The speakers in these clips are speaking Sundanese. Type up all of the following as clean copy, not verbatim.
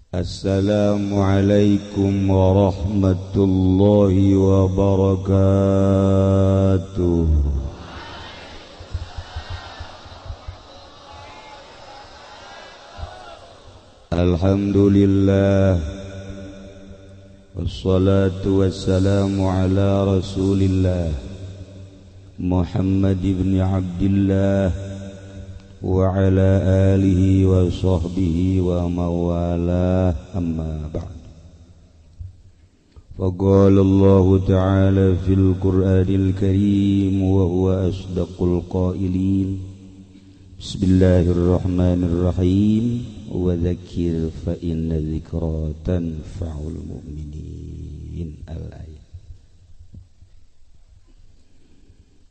Assalamualaikum warahmatullahi wabarakatuh. Alhamdulillah, wassalatu wassalamu ala rasulillah Muhammad ibn Abdillah wa ala alihi wa sahbihi wa mawalah, amma ba'd. Faqala Allah ta'ala fil Qur'anil Karim wa huwa asdaqul qailin. Bismillahirrahmanirrahim. Wa dzakir fa inna dzikra tanfa'ul mu'minin. Al-ayat.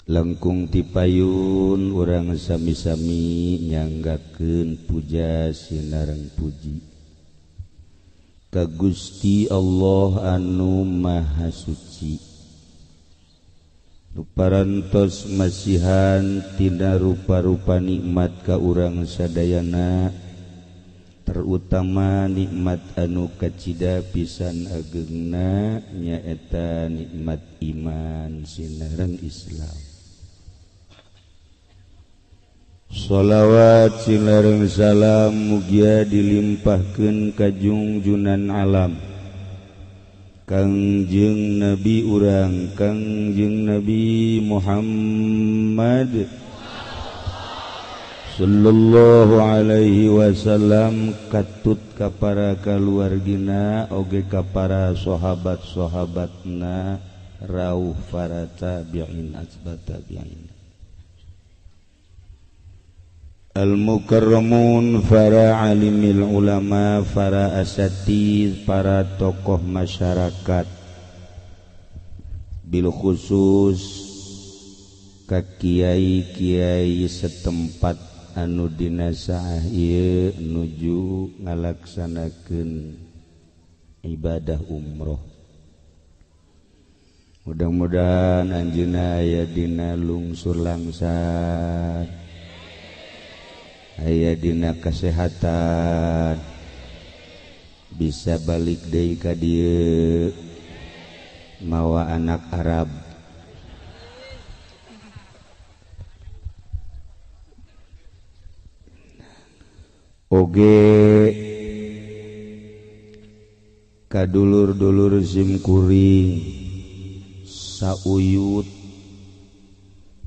Langkung tipayun urang sami-sami nyanggakeun puja sinareng puji ka Gusti Allah anu Maha Suci, nu parantos masihan tina rupa-rupa nikmat ka urang sadayana, terutama nikmat anu kacida pisan ageungna nyaeta nikmat iman sinareng Islam. Shalawat sinareng salam mugia dilimpahkeun ka junjunan alam Kangjeng Nabi urang Kangjeng Nabi Muhammad sallallahu alaihi wasallam, katut ka para kaluargina oge ka para sahabat-sahabatna rauh para tabi'in asbat tabi'in al-mukarramun, para alimil ulama, para asatidz, para tokoh masyarakat, bil khusus ka kiai-kiai setempat anu dina saah ieu nuju ngalaksanakeun ibadah umroh. Mudah-mudahan anjeunna aya dina lungsur langsat, aya dina kasehatan, bisa balik deui ka dieu mawa anak Arab. Oge kadulur-dulur simkuring sauyut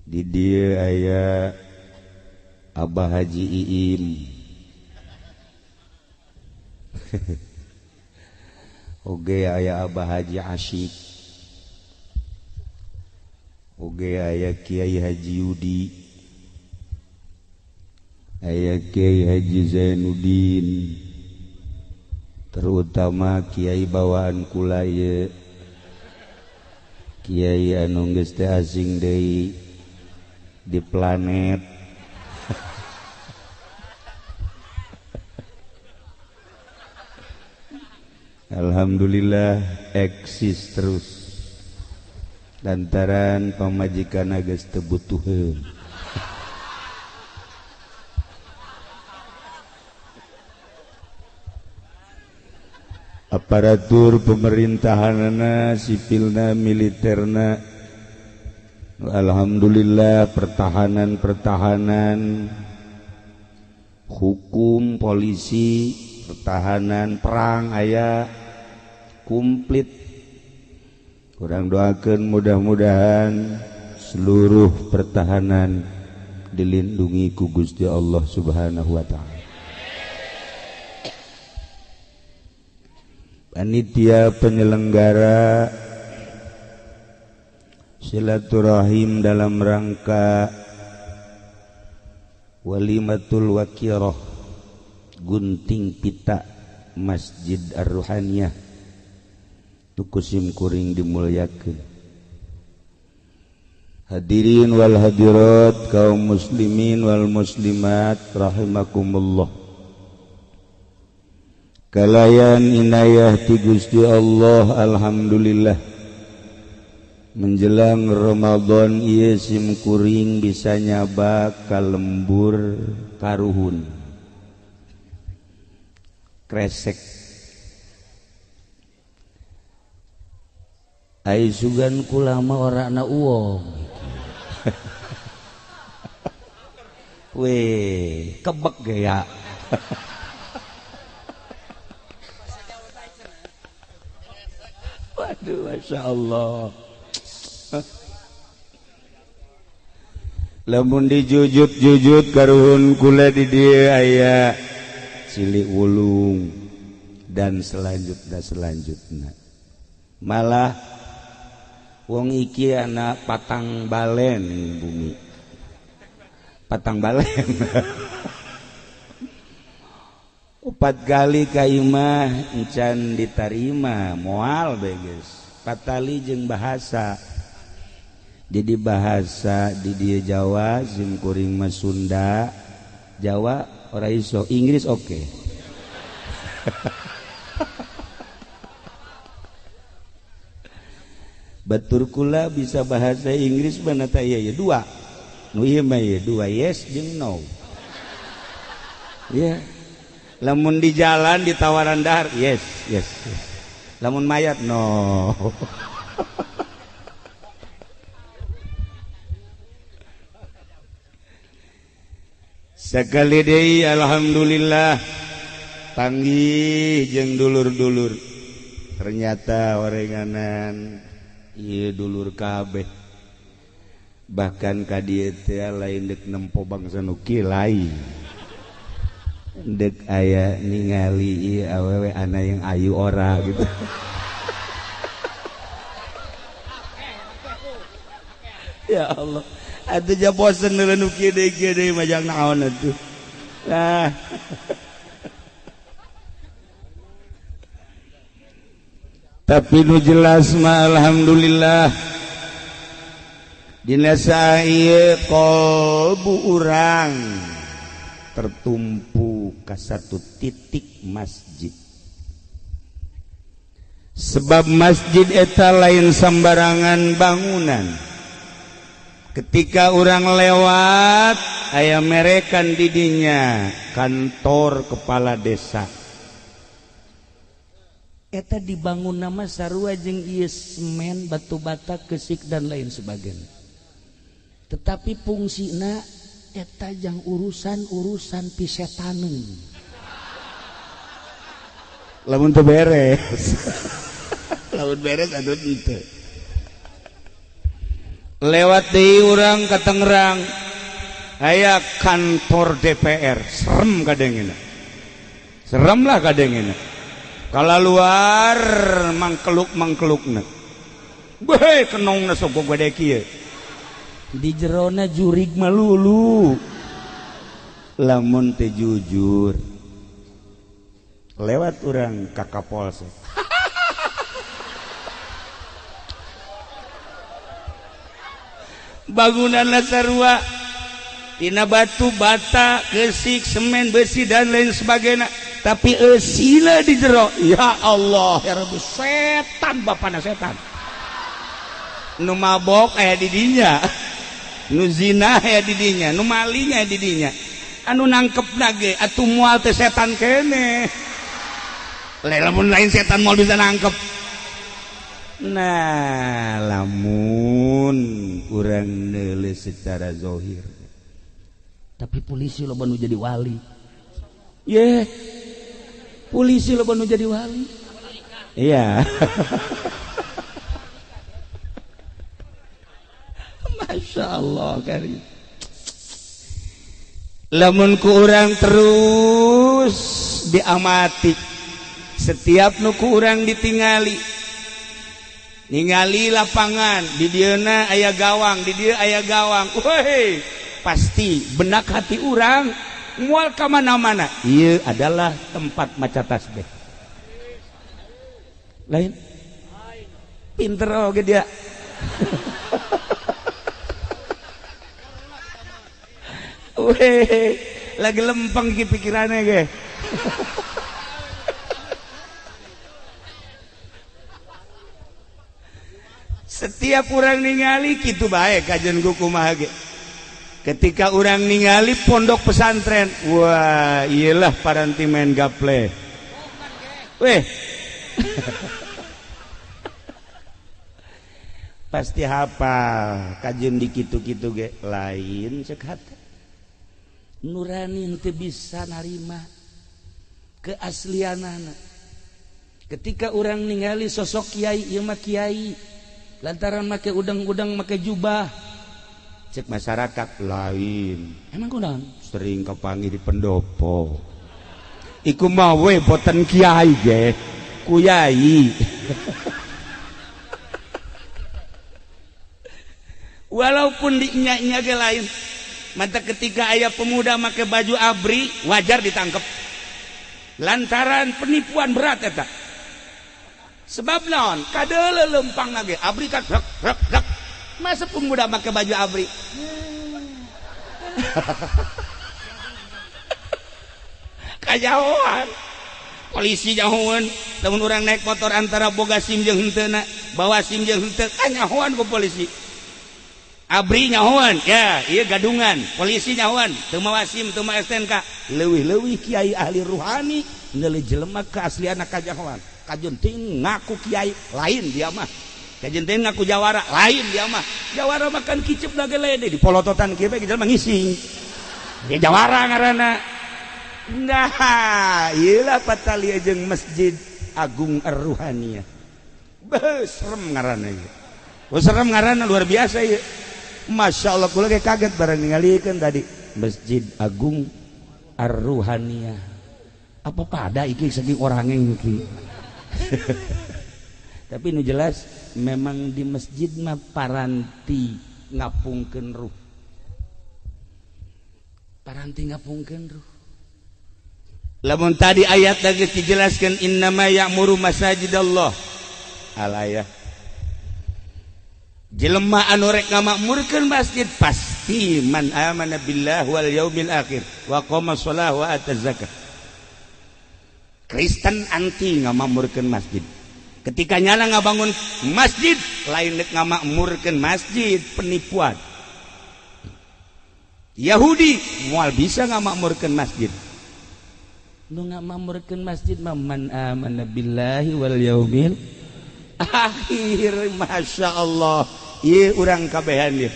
di dieu aya Abah Haji Iim oge aya Abah Haji Asyik, oge aya Kiai Haji Yudi, aya Kiai Haji Zainuddin, terutama Kiai bawaan kula ye Kiai anu geus teu asing deui di planet. Alhamdulillah eksis terus lantaran pamajikanna geus teu butuheun. Aparatur pemerintahanna, sipilna, militerna, alhamdulillah pertahanan, hukum, polisi, pertahanan, perang aya komplit. Kurang doakeun mudah-mudahan seluruh pertahanan dilindungi ku Gusti Allah Subhanahu wa taala. Panitia penyelenggara silaturahim dalam rangka walimatul wakirah gunting pita Masjid Ar-Ruhaniyah tukusim kuring dimulyakeun. Hadirin wal hadirat, kaum muslimin wal muslimat rahimakumullah. Kalayan inayah ti Gusti Allah, alhamdulillah menjelang Ramadan ieu sim kuring bisa nyaba ka lembur karuhun kresek ai sugan kulama orangna uwong weh kebek gaya waduh masya Allah lamun dijujut-jujut karuhun kula di dieu aya cilik wulung dan selanjutnya malah wong iki anak patang balen bumi patang balen 4 kali ka imah encan ditarima moal beges patali jeung bahasa jadi bahasa di dia Jawa jeung kuring mah Sunda Jawa ora iso Inggris oke. Batur kula bisa bahasa Inggris mana teh ya dua nu ieu mah ya dua yes jeung no ya lamun di jalan di tawaran dahar yes lamun mayat no sakali deui alhamdulillah panggih jeung dulur-dulur ternyata orenganan ieu dulur kabeh bahkan ka dieu teh lain deuk nempo bangsa nu kieu lain deuk aya ningali ieu awewe ana yang ayu ora gitu ya Allah atuh ja bosen nu kieu deui majang naon atuh nah tapi nu jelas mah alhamdulillah dina saeu qalbu urang tertumpu ka satu titik masjid sebab masjid eta lain sambarangan bangunan ketika orang lewat aya merekan didinya kantor kepala desa eta dibangun nama sarua jeung ieu semen batu bata kesik dan lain sebagainya tetapi fungsina eta jang urusan pisetaneun lamun teu beres lamun beres atuh teu lewat deui urang ka Tangerang aya kantor DPR serem kadengina serem lah kadengina kala luar mangkeluk-mangkelukna beh kenongna sok gede kieu di jerona jurig malulu lamun teh jujur lewat urang ka Kapolsek bangunanna sarua tina batu bata kesik semen besi dan lain sebagainya tapi eusina di jero ya Allah ya Rabbi setan bapana setan nu mabok aya di dinya nu zina aya di dinya nu maling aya di dinya anu nangkepna ge atuh moal teh setan keneh lamun lain setan moal bisa nangkep nah lamun urang neuleuh secara zahir tapi polisi loba nu jadi wali ye polisi loba nu jadi wali iya Masya Allah karim lamun ku urang terus diamati setiap nu ku urang ditingali ningali lapangan di dieuna aya gawang di dieu aya gawang woi pasti benak hati urang moal ka mana-mana ieu adalah tempat maca tasbih lain pinter oge dia weh lagi lempeng ki pikirannya ge setiap orang ningali kitu bae kajen ku kumaha ge ketika orang ningali pondok pesantren wah iyalah paranti main gaple weh pasti hafal kajian di kitu-kitu ge lain cek hata nurani teu bisa narima keaslianana ketika orang ningali sosok kiai ieu mah kiai lantaran make udang-udang make jubah cek masyarakat lain emang kunaon sering kapanggih di pendopo iku mah we boten kiai ge kuyai walaupun dinya-nya ge lain mata ketika aya pemuda make baju abri wajar ditangkap lantaran penipuan berat eta sebab naon kadeule lempang lagi abri kan rek rek rek masa pemuda make baju abri kajauhan polisi jauhan lamun urang naik motor antara boga SIM jeung henteu bawa SIM jeung henteu kanyahoan ku polisi abri nyahoan ya ieu gadungan polisi nyahoan teu mawa SIM teu mawa STNK leuwih-leuwih kiai ahli ruhani ngeuli jelema keaslianna kajahoan kajenting ngaku kiai lain dia mah kajenting ngaku jawara lain dia mah jawara makan kicep lagi lede di polototan kieu bae jelema ngising dia jawara ngaranna nah iyalah patalia jeung Masjid Agung Ar-Ruhaniyah serem ngaranna ieu serem ngaranna luar biasa ieu Masya Allah kula ge kaget bareng ningalikeun tadi Masjid Agung Ar-Ruhaniyah apa pada iki saking orangnya iki tapi nu jelas memang di masjid mah paranti ngapungkeun ruh paranti ngapungkeun ruh lamun tadi ayat lagi dijelaskan innama ya'muru masajidallah alayah jelema anu rek ngamakmurkeun masjid pasti man amana billah wal yaumil akhir wa qama shalah wa ata zakat Kristen anti ngamakmurkeun masjid ketika nyala ngabangun masjid lain rek ngamakmurkeun masjid penipuan Yahudi moal bisa ngamakmurkeun masjid nu ngamakmurkeun masjid mah man amana billahi wal yaumil akhir Masya Allah ieu urang kabehan ieu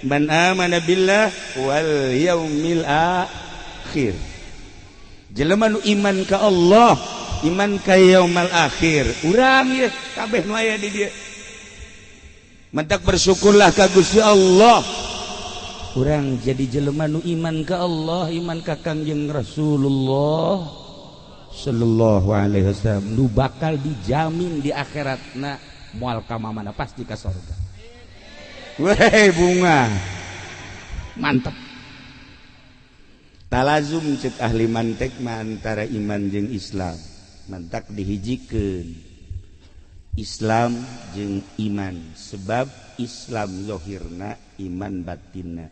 man amana billah wal yaumil akhir jelema nu iman ka Allah iman ka yaumil akhir urang ieu kabeh nu aya di dieu mentak bersyukurlah ka Gusti Allah urang jadi jelema nu iman ka Allah iman ka Kangjeng Rasulullah sallallahu alaihi wasallam nu bakal dijamin di akhiratna moal ka mana pasti ka surga. Weh bunga mantep talazum cek ahli mantek mah antara iman jeung Islam mantak dihijikeun Islam jeung iman sebab Islam zahirna iman batinna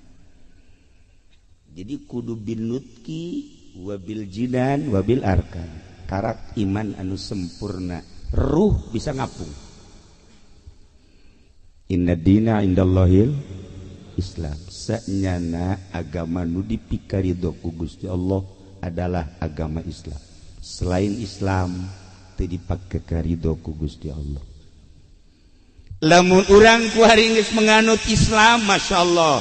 jadi kudu binutki wabil jinan wabil arkan karak iman anu sempurna ruh bisa ngapung inna dina indallahil Islam sanyana agama nu dipikaridho ku Gusti Allah adalah agama Islam selain Islam teu dipake karidho ku Gusti Allah lamun urang ku hari geus menganut Islam masyaallah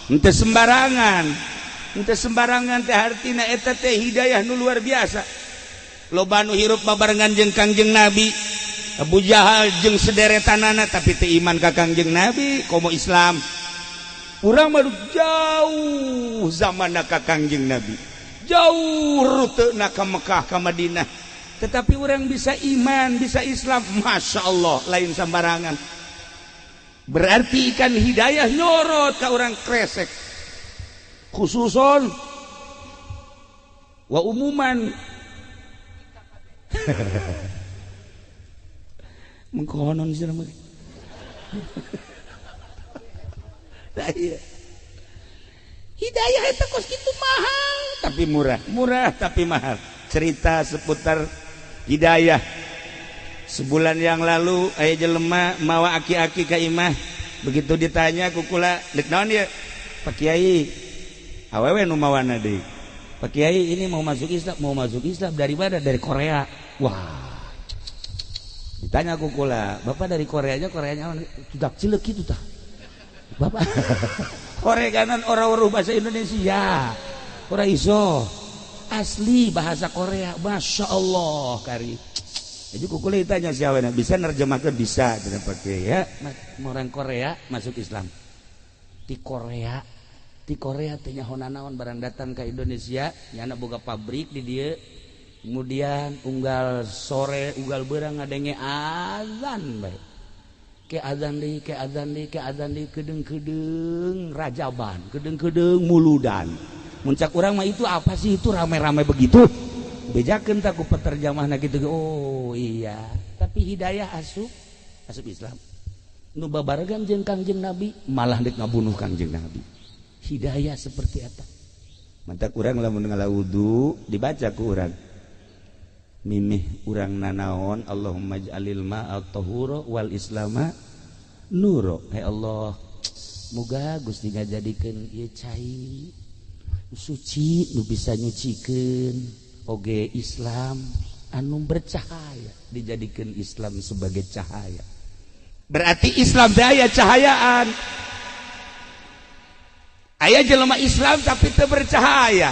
henteu sembarangan teh artina eta teh hidayah nu luar biasa loba nu hirup babarengan jeung Kangjeng Nabi Abu Jahal jeung sederetanana tapi teu iman ka Kangjeng Nabi komo Islam urang mah jauh zamanna ka Kangjeng Nabi jauh ruteuna ka Mekah ka Madinah tetapi urang bisa iman bisa Islam Masya Allah lain sembarangan berarti ikan hidayah nyorot ka urang kresek khususon wa umuman mengkonon sih namanya hidayah itu kos gitu mahal tapi murah tapi mahal cerita seputar hidayah sebulan yang lalu aya jelema mawa aki-aki ka imah begitu ditanya kukula dek naon ya Pak Kiai awewe nu mawana deui Pak Kiai ini mau masuk Islam dari mana dari Korea wah Ditanya aku kula, Bapak dari Koreanya sudah cilik gitu tah. Bapak Korea kanan orang-orang bahasa Indonesia. Ora iso. Asli bahasa Korea. Masya Allah kari. Jadi kukula ditanya siapa bisa nerjemahkan bisa dengan pakai ya orang Korea masuk Islam. Di Korea tanya honanawan barang datang ke Indonesia nyana boga pabrik di dia. Kemudian unggal sore unggal berang ngadenge azan baik. Ke azan di kedeng rajaban, kedeng muludan. Muncak orang mah itu apa sih itu rame-rame begitu? Bejakeun tak ku peterjemahna kitu. Oh iya, tapi hidayah asup Islam. Nu babaregan jeung Kangjeng Nabi malah dek ngabunuh Kangjeng Nabi. Hidayah seperti apa? Mantak urang lamun ngalawudu dibaca ku urang. Mimih urang nanaon Allahumma ij'alil ma'a tahura wal islama nuro. Hai Allah, muga Gusti ngajadikeun ieu cai suci nu bisa nyucikeun oge Islam anu bercahaya, dijadikan Islam sebagai cahaya. Berarti Islam teh aya cahayaan. Aya jelema Islam tapi teu bercahaya.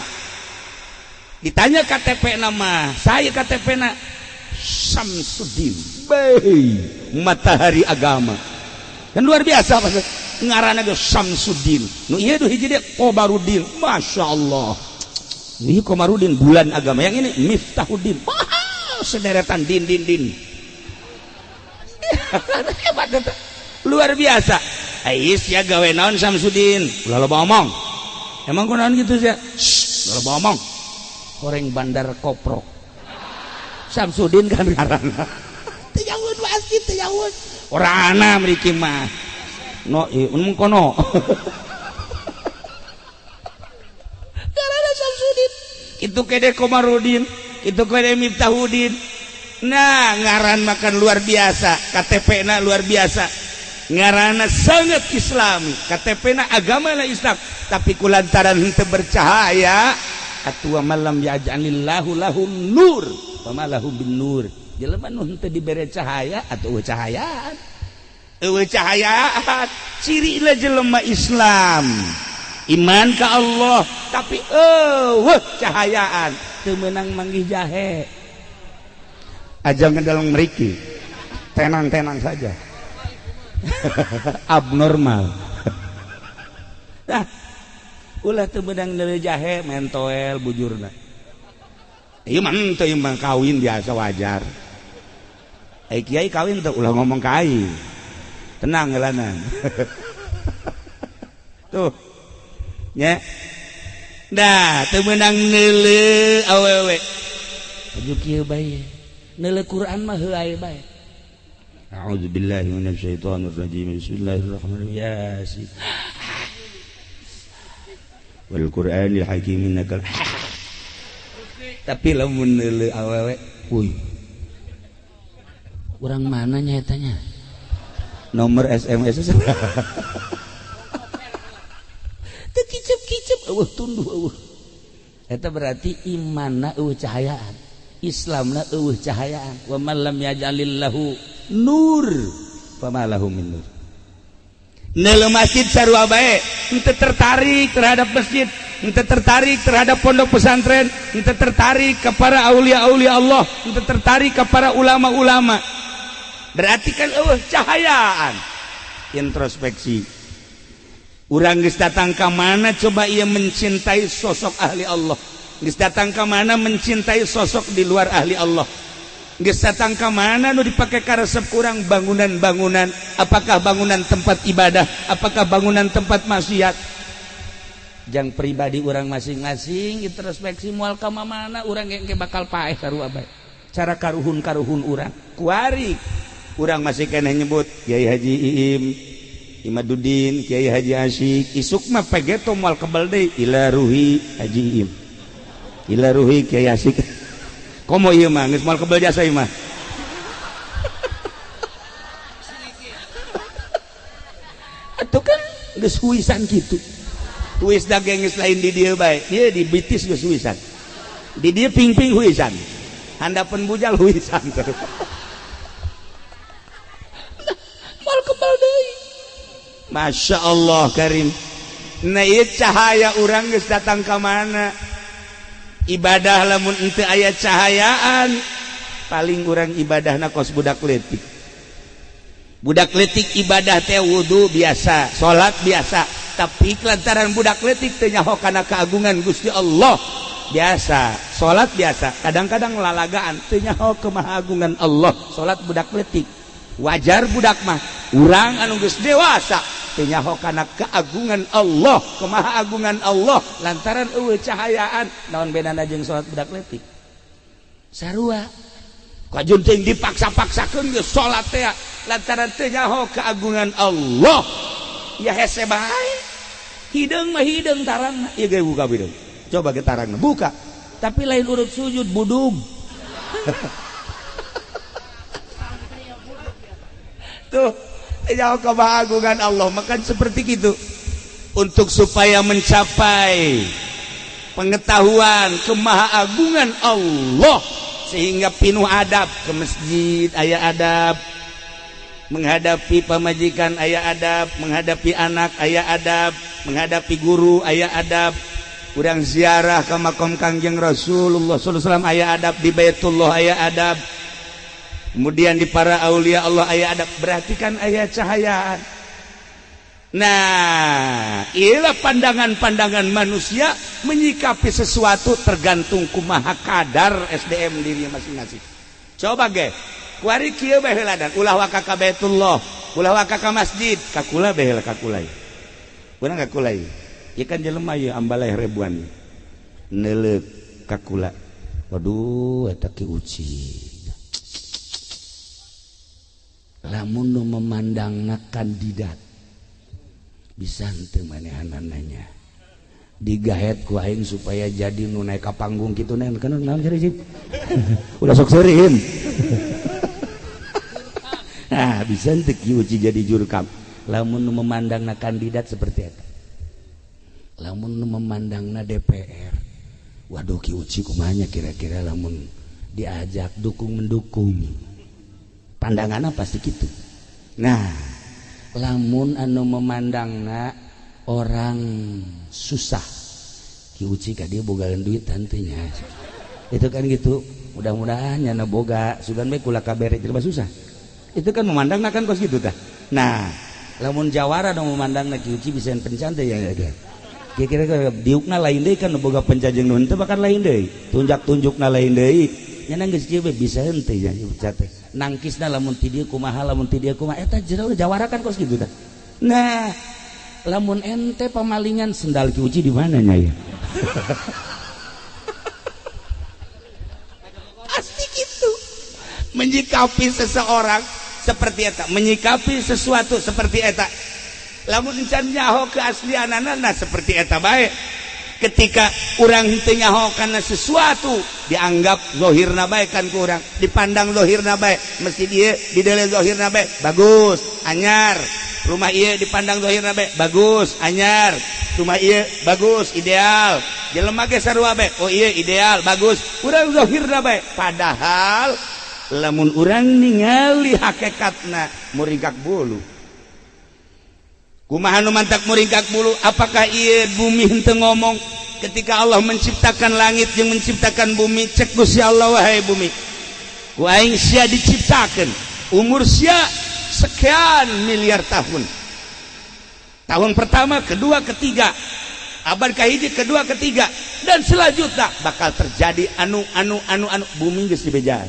Ditanya KTP nama, saya KTP na Samsudin. Matahari agama. Kan luar biasa Pak. Ngaranna ge Samsudin. Nu ieu hiji dia Komarudin. Masya Allah. Ini Komarudin bulan agama, yang ini Miftahuddin. Wah, sederetan din. Hebat itu. Luar biasa. Ais ya gawe naon Samsudin. Ulah loba omong. Emang kunaon gitu sih? Ulah loba omong. Goreng bandar koprok. Samsudin kan ngaranna. Teu nyaun pasti teu nyaun. Orangna mriki mah. No, mun kono. Itu kede Komarudin, itu kede Miftahuddin. Nah, ngaran makan luar biasa, KTP na luar biasa. Ngaranna sangat Islami, KTP na agama na Islam, tapi kulantaran henteu bercahaya, atuh malam ya'jalillahu lahum nur, pamalahu bin nur. Jelema nu henteu dibere cahaya atuh cahayaan. Eueuh cahayaan, ciri lah jelema Islam. Iman ke Allah tapi cahayaan teu meunang manggih jahe aja ngedalang meriki tenang saja. Abnormal. Nah ulah teu meunang dari jahe mentoel bujurna ieu mah teu ieu mah kawin biasa wajar. Kiai kawin teu ulah ngomong kai tenang ngelanan. Tuh nya dah teu meunang neuleu awewe aju kieu bae neuleu Quran mah heuai bae. A'udzubillahi minasyaitonir rajim. Bismillahirrahmanirrahim. Yasin wal Qur'anil hakim innaka. Tapi lamun neuleu awewe puy urang mana nya eta nya nomor SMS kicep tunduh eta berarti imanna cahayaan, Islamna cahayaan. Wa man lam yaj'alillahu nur famalahu min nur. Neuleu masjid sarua bae henteu tertarik terhadap masjid, henteu tertarik terhadap pondok pesantren, henteu tertarik kepada aulia-aulia Allah, henteu tertarik kepada ulama-ulama. Berarti kan cahayaan. Introspeksi. Urang geus datang ka mana coba ia mencintai sosok ahli Allah. Geus datang ka mana mencintai sosok di luar ahli Allah. Geus datang ka mana nu dipake karesep kurang bangunan-bangunan, apakah bangunan tempat ibadah, apakah bangunan tempat maksiat. Jang pribadi urang masing-masing introspeksi moal ka mana urang engke bakal paeh sarua bae. Cara karuhun-karuhun urang. Kuari urang masih keneh nyebut Kiai Haji Iim Imaduddin, Kiai Haji Asyik, isuk mah pegeto moal kebal deui ila ruhi Haji Im. Ila ruhi Kiai Asyik. Komo ieu mah geus moal kebal jasa ieu mah. Atuh kan geus huisan kitu. Huis daging geus lain di dieu bae. Ieu di bitis geus huisan. Di dieu ping-ping huisan. Handapeun bujal huisan. Masya Allah Karim. Nah ieu cahaya urang geus datang ka mana? Ibadah lamun henteu aya cahayaan paling urang ibadahna kos budak leutik. Budak leutik ibadah teh wudu biasa, salat biasa, tapi lantaran budak leutik teu nyaho kana keagungan Gusti Allah. Biasa, salat biasa, kadang-kadang lalagaan teu nyaho kemahagungan Allah. Salat budak leutik. Wajar budak mah, urang anu geus dewasa teu nyaho kana keagungan Allah, kemahagungan Allah lantaran eueuh cahayaan. Naon bedana jeung salat budak leutik? Sarua. Kajun teh dipaksa-paksakeun geus salat teh lantaran teu nyaho keagungan Allah. Ya hese bae. Hideung mah hideung tarangna. Ieu ge buka hideung. Coba ge tarangna buka. Tapi lain urut sujud budug. Tuh, nyaho keagungan Allah. Maka seperti itu. Untuk supaya mencapai pengetahuan kemahagungan Allah sehingga pinuh adab ke masjid aya adab, menghadapi pamajikan aya adab, menghadapi anak aya adab, menghadapi guru aya adab, urang ziarah ke makam Kangjeng Rasulullah sallallahu alaihi wasallam aya adab, di Baitullah aya adab, kemudian di para aulia Allah aya adab, berarti kan aya cahayaan. Nah, inilah pandangan-pandangan manusia menyikapi sesuatu tergantung kumaha kadar SDM diri masing-masing. Coba ge, kuari kieu bae heula dan ulah wa ka Baitullah, ulah wa ka masjid, kakula bae heula kakulai. Urang kakulai. Ieu kan jelema ieu ambaleh ribuan. Neuleuk kakula. Waduh eta ki uci. Lamun nu memandangna kandidat bisa henteu manehanna nanya digahet ku aing supaya jadi nu naik ka panggung kitu naon cari sih udah sok seureun. Nah bisa henteu kieu uji jadi jurkam lamun nu memandangna kandidat seperti eta. Lamun nu memandangna DPR waduh kieu uji kumaha kira-kira lamun diajak dukung mendukung pandanganna pasti kitu. Nah lamun anu memandangna orang susah kiuci ka dia bogaeun duit tantenya itu kan gitu. Mudah-mudahan nyana boga sugan bae kula kabere jelema susah itu kan memandangna kan kos gitu tah. Nah lamun jawara anu memandangna kiuci bisa pencan teh ya kira-kira diukna lain deui kan boga pencan jeung nu henteu bakal lain deui tunjak-tunjukna lain deui nyana geus kieu bisa henteu ya teh nangkisna lamun ti dieu kumaha lamun ti dieu kumaha eta jero jawara kan kos gitu tah. Nah lamun ente pamalingan sendal ki uji di mana nya ya? Pasti gitu. Menyikapi seseorang seperti eta, menyikapi sesuatu seperti eta. Lamun encan nyaho keaslianana nah seperti eta bae. Ketika urang henteu nyaho kana sesuatu dianggap zahirna bae kan ku urang, dipandang zahirna bae, mesti ieu didele zahirna bae bagus, anyar. Rumah ieu dipandang zahirna bae bagus, anyar. Rumah ieu bagus, ideal. Jelema ge sarua bae, oh ieu ideal, bagus. Urang zahirna bae, padahal lamun urang ningali hakikatna muringkak bulu. Kumaha nu mantak muringkak bulu? Apakah ieu bumi henteu ngomong ketika Allah menciptakan langit jeung menciptakan bumi? Cek Gusti Allah wahai bumi. Ku aing sia diciptakeun umur sia sekian miliar tahun. Tahun pertama, kedua, ketiga. Abad kahiji, kedua, ketiga dan selanjutnya bakal terjadi anu bumi geus dibejaan.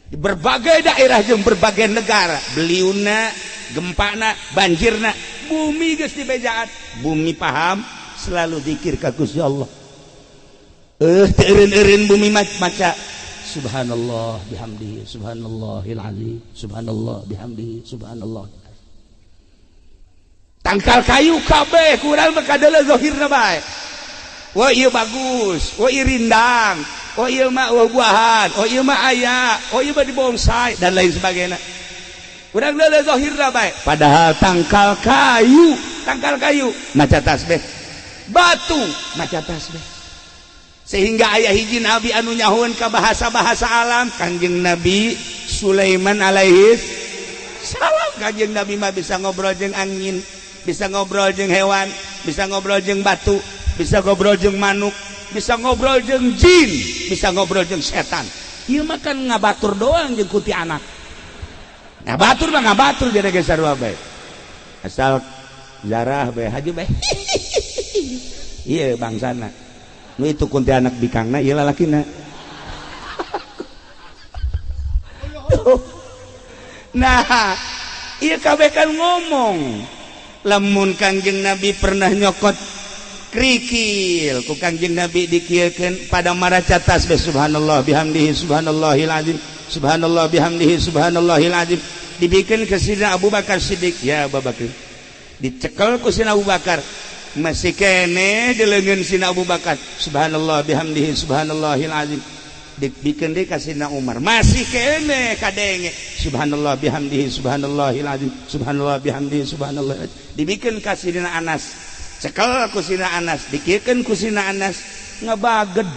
Di berbagai daerah jeung berbagai negara, beliuna, gempana, banjirna, bumi geus dibejaan. Bumi paham selalu zikir ka Gusti Allah. Eureun-eureun bumi maca subhanallah bihamdihi subhanallahil azim subhanallah bihamdihi subhanallah. Tangkal kayu kabeh kurang mah kadele zahirna bae. Wah ieu bagus, wah ieu rindang, wah ieu mah buahan, wah ieu mah aya, wah ieu mah dibonsai dan lain sebagainya. Urang leuleuh zahirna bae, padahal tangkal kayu maca tasbih. Batu maca tasbih. Sehingga aya hiji nabi anu nyahoeun ka bahasa-bahasa alam, Kangjeng Nabi Sulaiman alaihi salam. Kanjeng Nabi mah bisa ngobrol jeung angin, bisa ngobrol jeung hewan, bisa ngobrol jeung batu, bisa ngobrol jeung manuk, bisa ngobrol jeung jin, bisa ngobrol jeung setan. Ieu mah kan ngabatur doang jeung kuti anak. Ngabatur mah ngabatur jadi ge sarua bae. Asal zarah bae haji bae. Ieu bangsana. Nu itu kuntilanak bikangna ieu lalakina. Nah, ieu kabeh kan ngomong. Lamun Kangjeng Nabi pernah nyokot krikil ku Kangjeng Nabi dikieukeun pada maraca tasbih subhanallah bihamdihi subhanallahil azim subhanallah bihamdihi subhanallahil azim dibikeun ke Sidina Abu Bakar Siddiq. Ya Abu Bakar dicekel ku Sidina Abu Bakar masih kene di leungeun Sidina Abu Bakar subhanallah bihamdihi subhanallahil azim dibikeun deui ka Sidina Umar masih kene kadenge subhanallah bihamdihi subhanallahil azim subhanallah bihamdihi subhanallah dibikeun ka Sidina Anas cekel ku Sidina Anas dikieukeun ku Sidina Anas ngabaged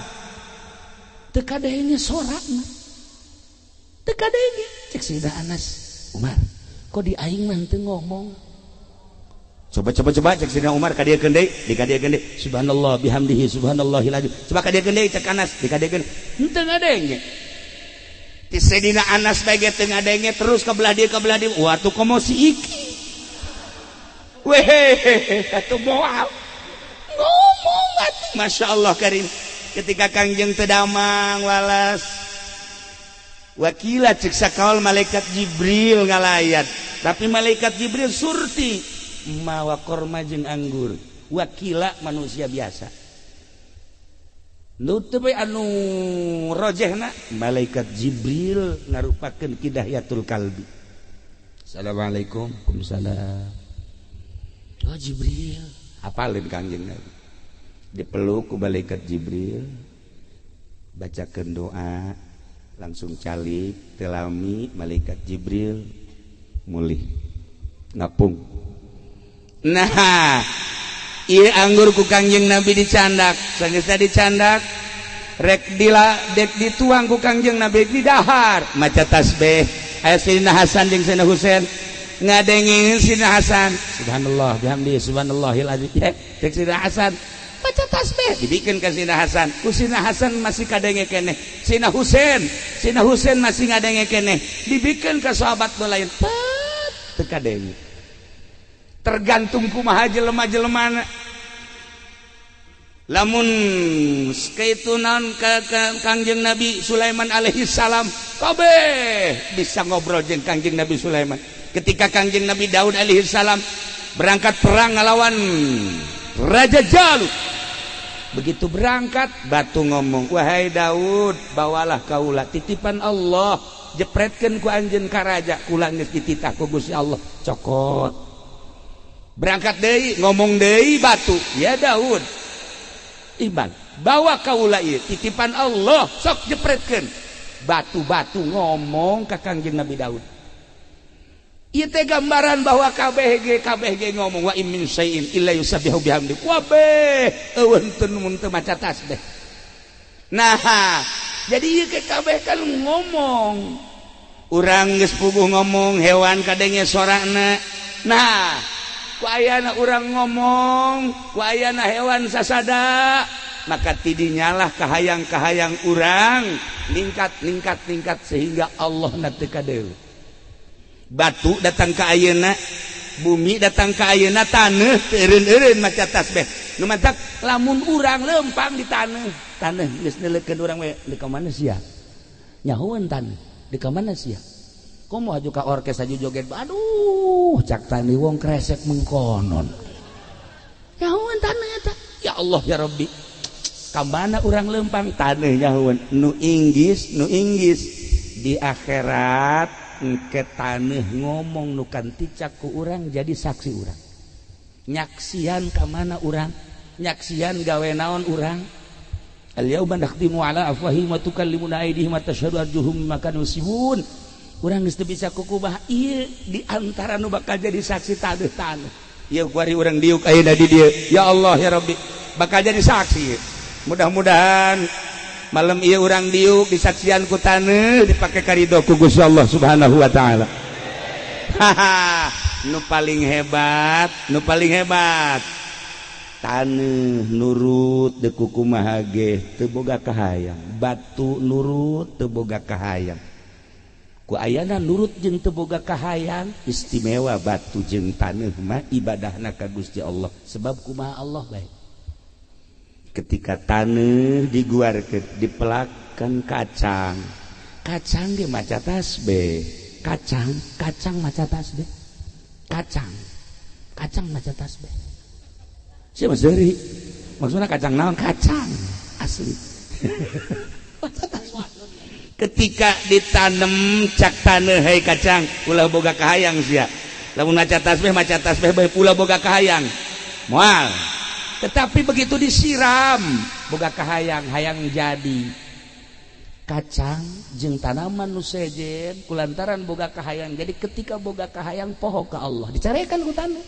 teu kadenge sorakna teu kadenge cek Sidina Anas Umar kok di aing mah teu ngomong coba cek Sidina Umar kadiekeun deui dikadiekeun deui subhanallah bihamdihi subhanallahil azim coba kadiekeun deui cek Anas dikadiekeun teu ngadenge ti Sidina Anas bae ge teu ngadenge terus ka belah dieu wah tuh komosi iki weh atuh moal ngomong atuh masyaallah karim ketika Kangjeng teu damang walas wakila cek sakaul malaikat Jibril ngalayat tapi malaikat Jibril surti mawa korma jeung anggur wakila manusia biasa nu teu bae anu rojehna malaikat Jibril ngarupakeun kidahiyatul kalbi. Assalamualaikum. Waalaikumsalam. Oh Jibril hafalin Kangjeng Nabi dipeluk ku malaikat Jibril bacakeun doa langsung calik telami malaikat Jibril mulih ngapung. Nah ieu anggur ku Kangjeng Nabi dicandak sageus dicandak rek dituang ku Kangjeng Nabi di dahar maca tasbih aya Sidina Hasan jeung Sidina Husain ngadengin Sidina Hasan subhanallah bihamdihi subhanallahil azim cek Sidina Hasan baca tasbih dibikeun ka Sidina Hasan ku Sidina Hasan masih kadenge keneh Sidina Husain masih ngadenge keneh dibikeun ka sahabat lain teu kadenge tergantung kumaha jelema-jelemana lamun kaitu naon ka Kangjeng Nabi Sulaiman alaihi salam kabeh bisa ngobrol jeung Kangjeng Nabi Sulaiman. Ketika Kangjeng Nabi Daud alaihi salam berangkat perang ngalawan Raja Jalut begitu berangkat batu ngomong wahai Daud bawalah kaula titipan Allah jepretkeun ku anjeun ka raja kula geus dititah ku Gusti Allah cokot berangkat deui ngomong deui batu ya Daud Iban bawa kaula ieu titipan Allah sok jepretkeun batu-batu ngomong ka Kangjeng Nabi Daud. Ieu teh gambaran bahwa kabeh ge ngomong wa in min syai'in illa yusabbihu bihamdi. Kabeh eueun teu mun teu maca tasbih. Nah, jadi ieu kabeh kan ngomong. Urang geus puguh ngomong, hewan kadenge sorana. Nah, ku ayana urang ngomong, ku ayana hewan sasada, maka tidinyalah kahayang-kahayang urang ningkat sehingga Allah na teu kadeuh. Batu datang ke ayeuna, bumi datang ke ayeuna, taneuh eureun-eureun maca tasbih. Nu matak lamun urang lempang di taneuh geus neuleukeun urang we di ka mana sia? Nyahoeun taneuh, di ka mana sia? Komo aju ka orkes aju joget. Aduh, cak tani wong kresek mengkonon. Nyahoeun taneuh eta. Ya Allah ya Rabbi. Ka mana urang lempang taneuh nyahoeun. Nu inggis di akhirat ke taneuh ngomong nukan ticak ku urang jadi saksi urang nyaksian ka mana urang nyaksian gawe naon urang al yauma nakhtimu ala afwahihim wa tukallimuna aydihim wa tashhadu arjuluhum bima kanu yaksibun urang geus teu bisa kukumaha ieu di antara nu bakal jadi saksi taneuh ieu kuari urang diuk ayeuna di dieu ya Allah ya Rabbi bakal jadi saksi mudah-mudahan malam iya urang diuk disaksian ku taneuh dipake karidho ku Gusti Allah Subhanahu wa taala. haha nu paling hebat taneuh nurut de kukumaha ge teu boga kahayang batu nurut teu boga kahayang ku ayana nurut jeung teu boga kahayang istimewa batu jeung taneuh mah ibadahna ka Gusti Allah sebab kumaha Allah bae ketika taneuh diguarkeun dipelakkan kacang ge maca tasbih kacang maca tasbih kacang maca tasbih siapa sendiri maksudnya kacang naon kacang asli ketika ditanam cak taneuh hei kacang ulah boga kahayang sia lamun maca tasbih bae ulah boga kahayang moal tetapi begitu disiram boga kahayang hayang jadi kacang jeung tanaman nu sejen kulantaran boga kahayang jadi ketika boga kahayang poho ka Allah dicarekan ku taneuh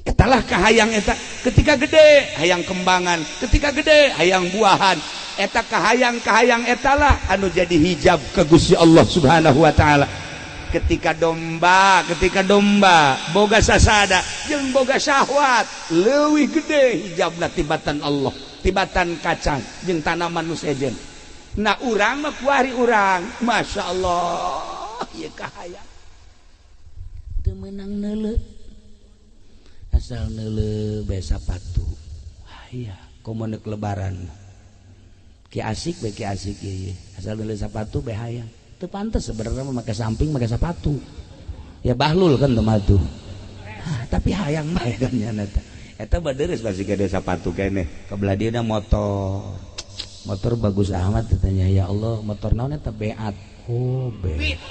etalah kahayang eta ketika gede hayang kembangan ketika gede hayang buahan eta kahayang etalah anu jadi hijab ke Gusti Allah Subhanahu wa taala ketika domba boga sasada jeung boga syahwat leuwih gede hijabna tibatan Allah tibatan kacang jeung tanaman nu sejen nah urang mah kuari urang Masya Allah ieu kahayang teu meunang neuleuh asal neuleuh bae sapatu aya komo neuk lebaran ki asik bae ki asik ieu asal neuleuh sapatu bae hayang teu pantes sebenarnya make samping make sapatu ya bahlul kan tematu tapi hayang bae kan nya eta badeures basi gede sapatu keneh kabelah dieuna motor bagus amat katanya ya Allah motor naon eta beat oh beat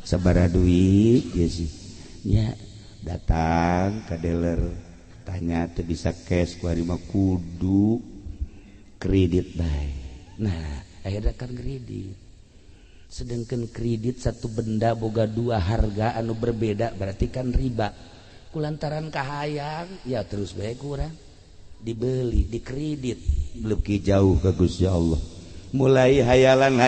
sabaraha duit ya sih nya datang ka dealer tanya teu bisa cash ku ari mah kudu kredit bae nah akhirnya kan kredit sedangkan kredit satu benda boga dua harga anu berbeda berarti kan riba kulantaran kahayang ya terus bae kurang dibeli dikredit leuki jauh ka Gusti Allah mulai hayalan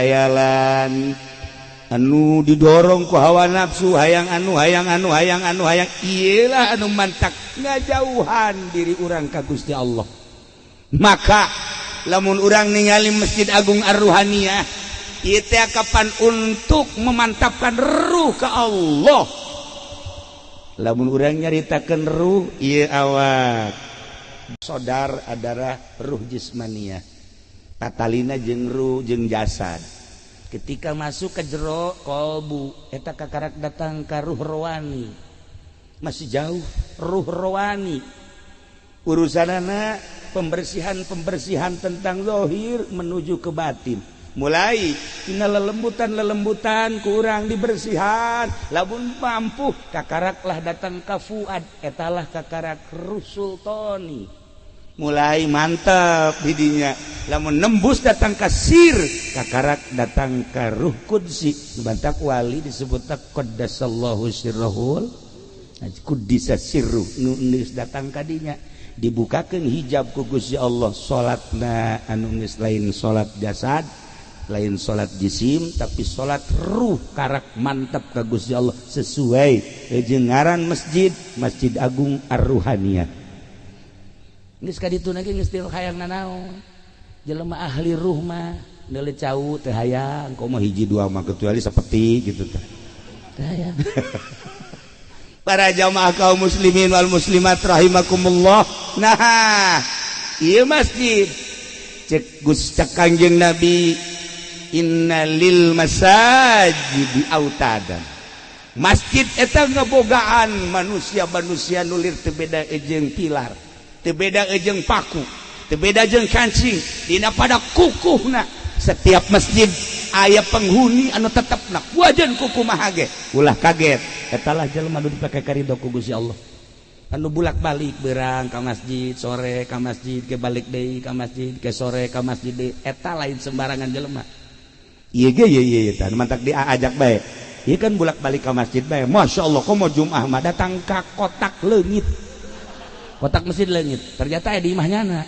anu didorong ku hawa nafsu hayang iyalah anu mantak ngajauhan diri urang ka Gusti Allah maka lamun urang ningali Masjid Agung Ar-Ruhaniyah ieu teh kapan untuk memantapkan ruh ka Allah lamun urang nyaritakeun ruh ieu awak sodar adalah ruh jismaniyah tatalina jeung ruh jeung jasad ketika masuk ke jero kolbu eta kakarak datang ka ruh rohani masih jauh ruh rohani urusanana pembersihan tentang zahir menuju ke batin mulai tina lelembutan kurang dibersihan lamun mampu kakaraklah datang ka fuad etalah kakarak ruh sultani mulai mantap didinya lamun nembus datang ka sir kakarak datang ka ruh qudsi bantak wali disebut qaddasallahu sirrahul quddisa sirru nulis datang ka dinya dibukakeun hijab ku Gusti Allah salatna anu geus lain salat jasad lain salat jisim tapi salat ruh karak mantap ka Gusti Allah sesuai jeung ngaran masjid Masjid Agung Ar-Ruhaniyah geus ka ditu ge geus teu hayang nanaon jelema ahli ruh mah neuleuh cau teu hayang komo hiji dua mah kecuali sapetik gitu teh hayang para jamaah kaum muslimin wal muslimat rahimakumullah nah ieu masjid cek Gus cek Kangjeng Nabi inna lil masajidi autadan masjid eta ngabogaan manusia nulir teu beda jeung pilar teu beda jeung paku teu beda jeung kancing dina pada kukuhna setiap masjid aya penghuni anu tetepna wajan kukumaha ge ulah kaget etalah jelema anu dipake karidho ku Gusti Allah anu bulak-balik beurang ka masjid sore ka masjid ke balik deui ka masjid ke sore ka masjid deui eta lain sembarangan jelema ieu ge ieu tah mantak diajak bae ieu kan bulak-balik ka masjid bae masyaallah komo Jumaah mah datang ka kotak leungit kotak masjid leungit ternyata di imahnyana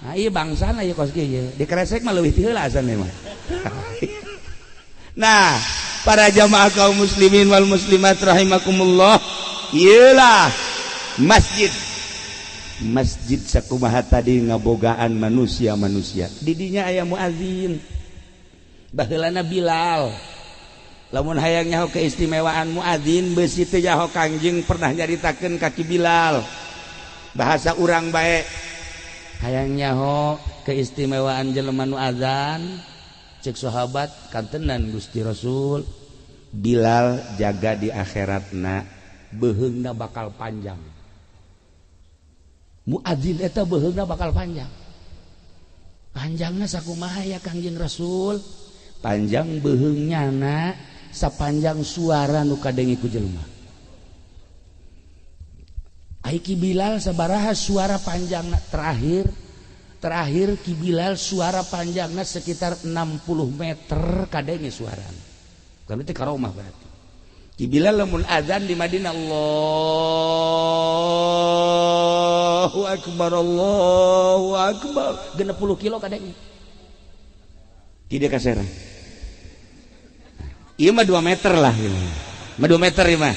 nah ieu bangsana ieu kos ge ieu dikeresek mah leuwih ti heula asalna mah Nah, para jamaah kaum muslimin wal muslimat rahimakumullah, iyalah masjid sakumaha tadi ngabogaan manusia didinya aya muadzin baheulana Bilal. Lamun hayang nyaho keistimewaan muadzin beusi teh nyaho Kangjeng pernah nyaritakeun kaki Bilal bahasa urang bae hayang nyaho keistimewaan jelema nu azan cek sahabat kantenan Gusti Rasul Bilal jaga di akhiratna beheungna bakal panjang. Muadzin eta beheungna bakal panjangna sakumaha ya Kangjeng Rasul? Panjang beheungnyana sapanjang suara nu kadenge ku jelema. Ai Ki Bilal sabaraha suara panjangna terakhir Ki Bilal suara panjangna sekitar 60 meter kadenge suarana. Kana teh karomah berarti. Ki Bilal lamun azan di Madinah Allahu akbar 60 kilo kadenge. Tidak kasera. Ieu mah 2 meter lah gitu. Mah 2 meter ieu mah.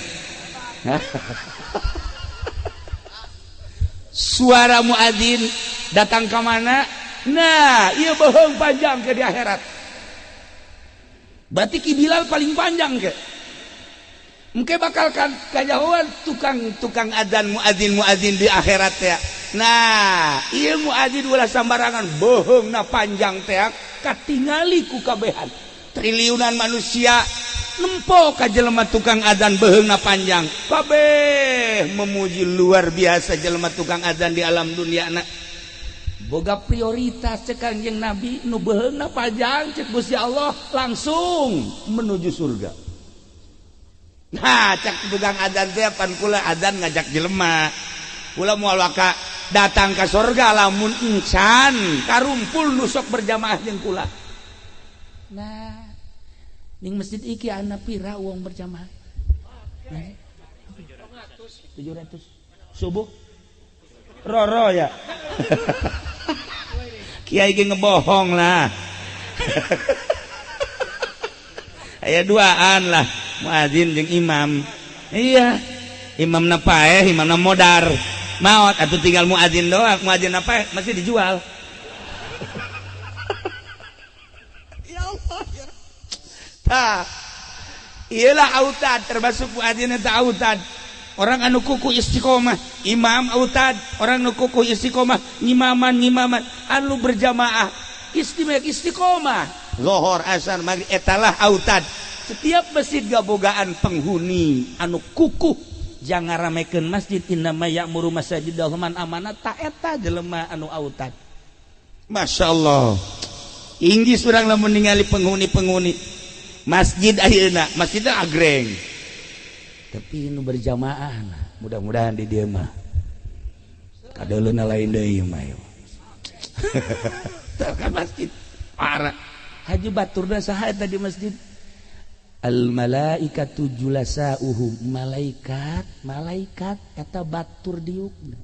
Suara muadzin datang ke mana? Nah, ieu beheung panjang ke di akhirat. Berarti Ki Bilal paling panjang ke. Mungkin bakal kajauhan tukang adzan muadzin di akhirat ya. Nah, ieu muadzin ulah sambarangan beheungna panjang teh katingali ku kabehan. Triliunan manusia nempo ka jelema tukang adzan beheungna panjang. Kabeh memuji luar biasa jelema tukang adzan di alam dunia na. Boga prioritas cek Kangjeng Nabi nu beheungna panjang cek Gusti Allah langsung menuju surga. Nah, cak tukang adzan teh pan kula adzan ngajak jelema. Kula moal waka datang ka surga lamun encan karumpul nu sok berjamaah jeung kula. Nah, ning masjid iki ana pira uang berjamaah? 700. Subuh. Roro ya. Kiai ge ngebohong lah. Aya duaan lah, muadzin jeung imam. Iya. Imamna paeh, imamna modar. Maot atuh tinggal muadzin doang, muadzin apa masih dijual. Ya Allah. Tah. Iyalah autad termasuk muadzin eta autad. Orang anu kuku istiqomah, imam autad, orang anu kuku istiqomah, ngimaman anu berjamaah istiqomah. Lohor asar maghrib etalah autad. Setiap masjid gabogaan penghuni anu kukuh jangan ramekeun masjid innama ya'muru masajidal man amanat ta eta jelema anu autad. Masyaallah. Inggis urang lamun ningali penghuni masjid ayeuna, masjidna agreng. Tapi nu berjamaah mudah-mudahan di dieu mah kadeuleuna lain deui mah. Kan masjid parah. Haji baturna saha eta di masjid? Al malaikatu julasauhum, malaikat eta batur diukna.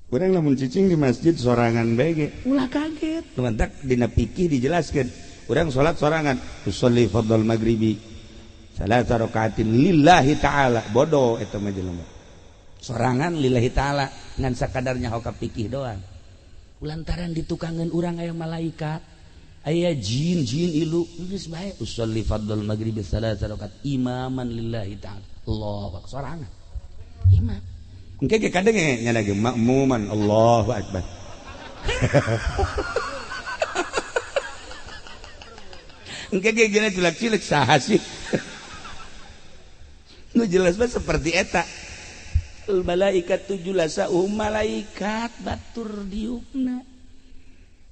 Urang lamun cicing di masjid sorangan bae ge ulah kaget. Temantak dina fikih dijelaskeun. Urang salat sorangan, usolli fardhul maghribi salasa rakaatin lillahi ta'ala. Bodoh eta mah jelema. Sorangan lillahi ta'ala ngan sakadarnya hoka fikih doang. Lantaran ditukangeun urang aya malaikat, aya jin ilu geus bae usolli fardhul maghribi salasa rakaat imaman lillahi ta'ala. Allahu akbar sorangan. Imam. Engke ge kadang nya ge makmuman Allahu akbar. Engke ge gina cilek-cilek saha sih? Nu jelas mah seperti eta. Al malaikatu julasauhum, malaikat batur diukna.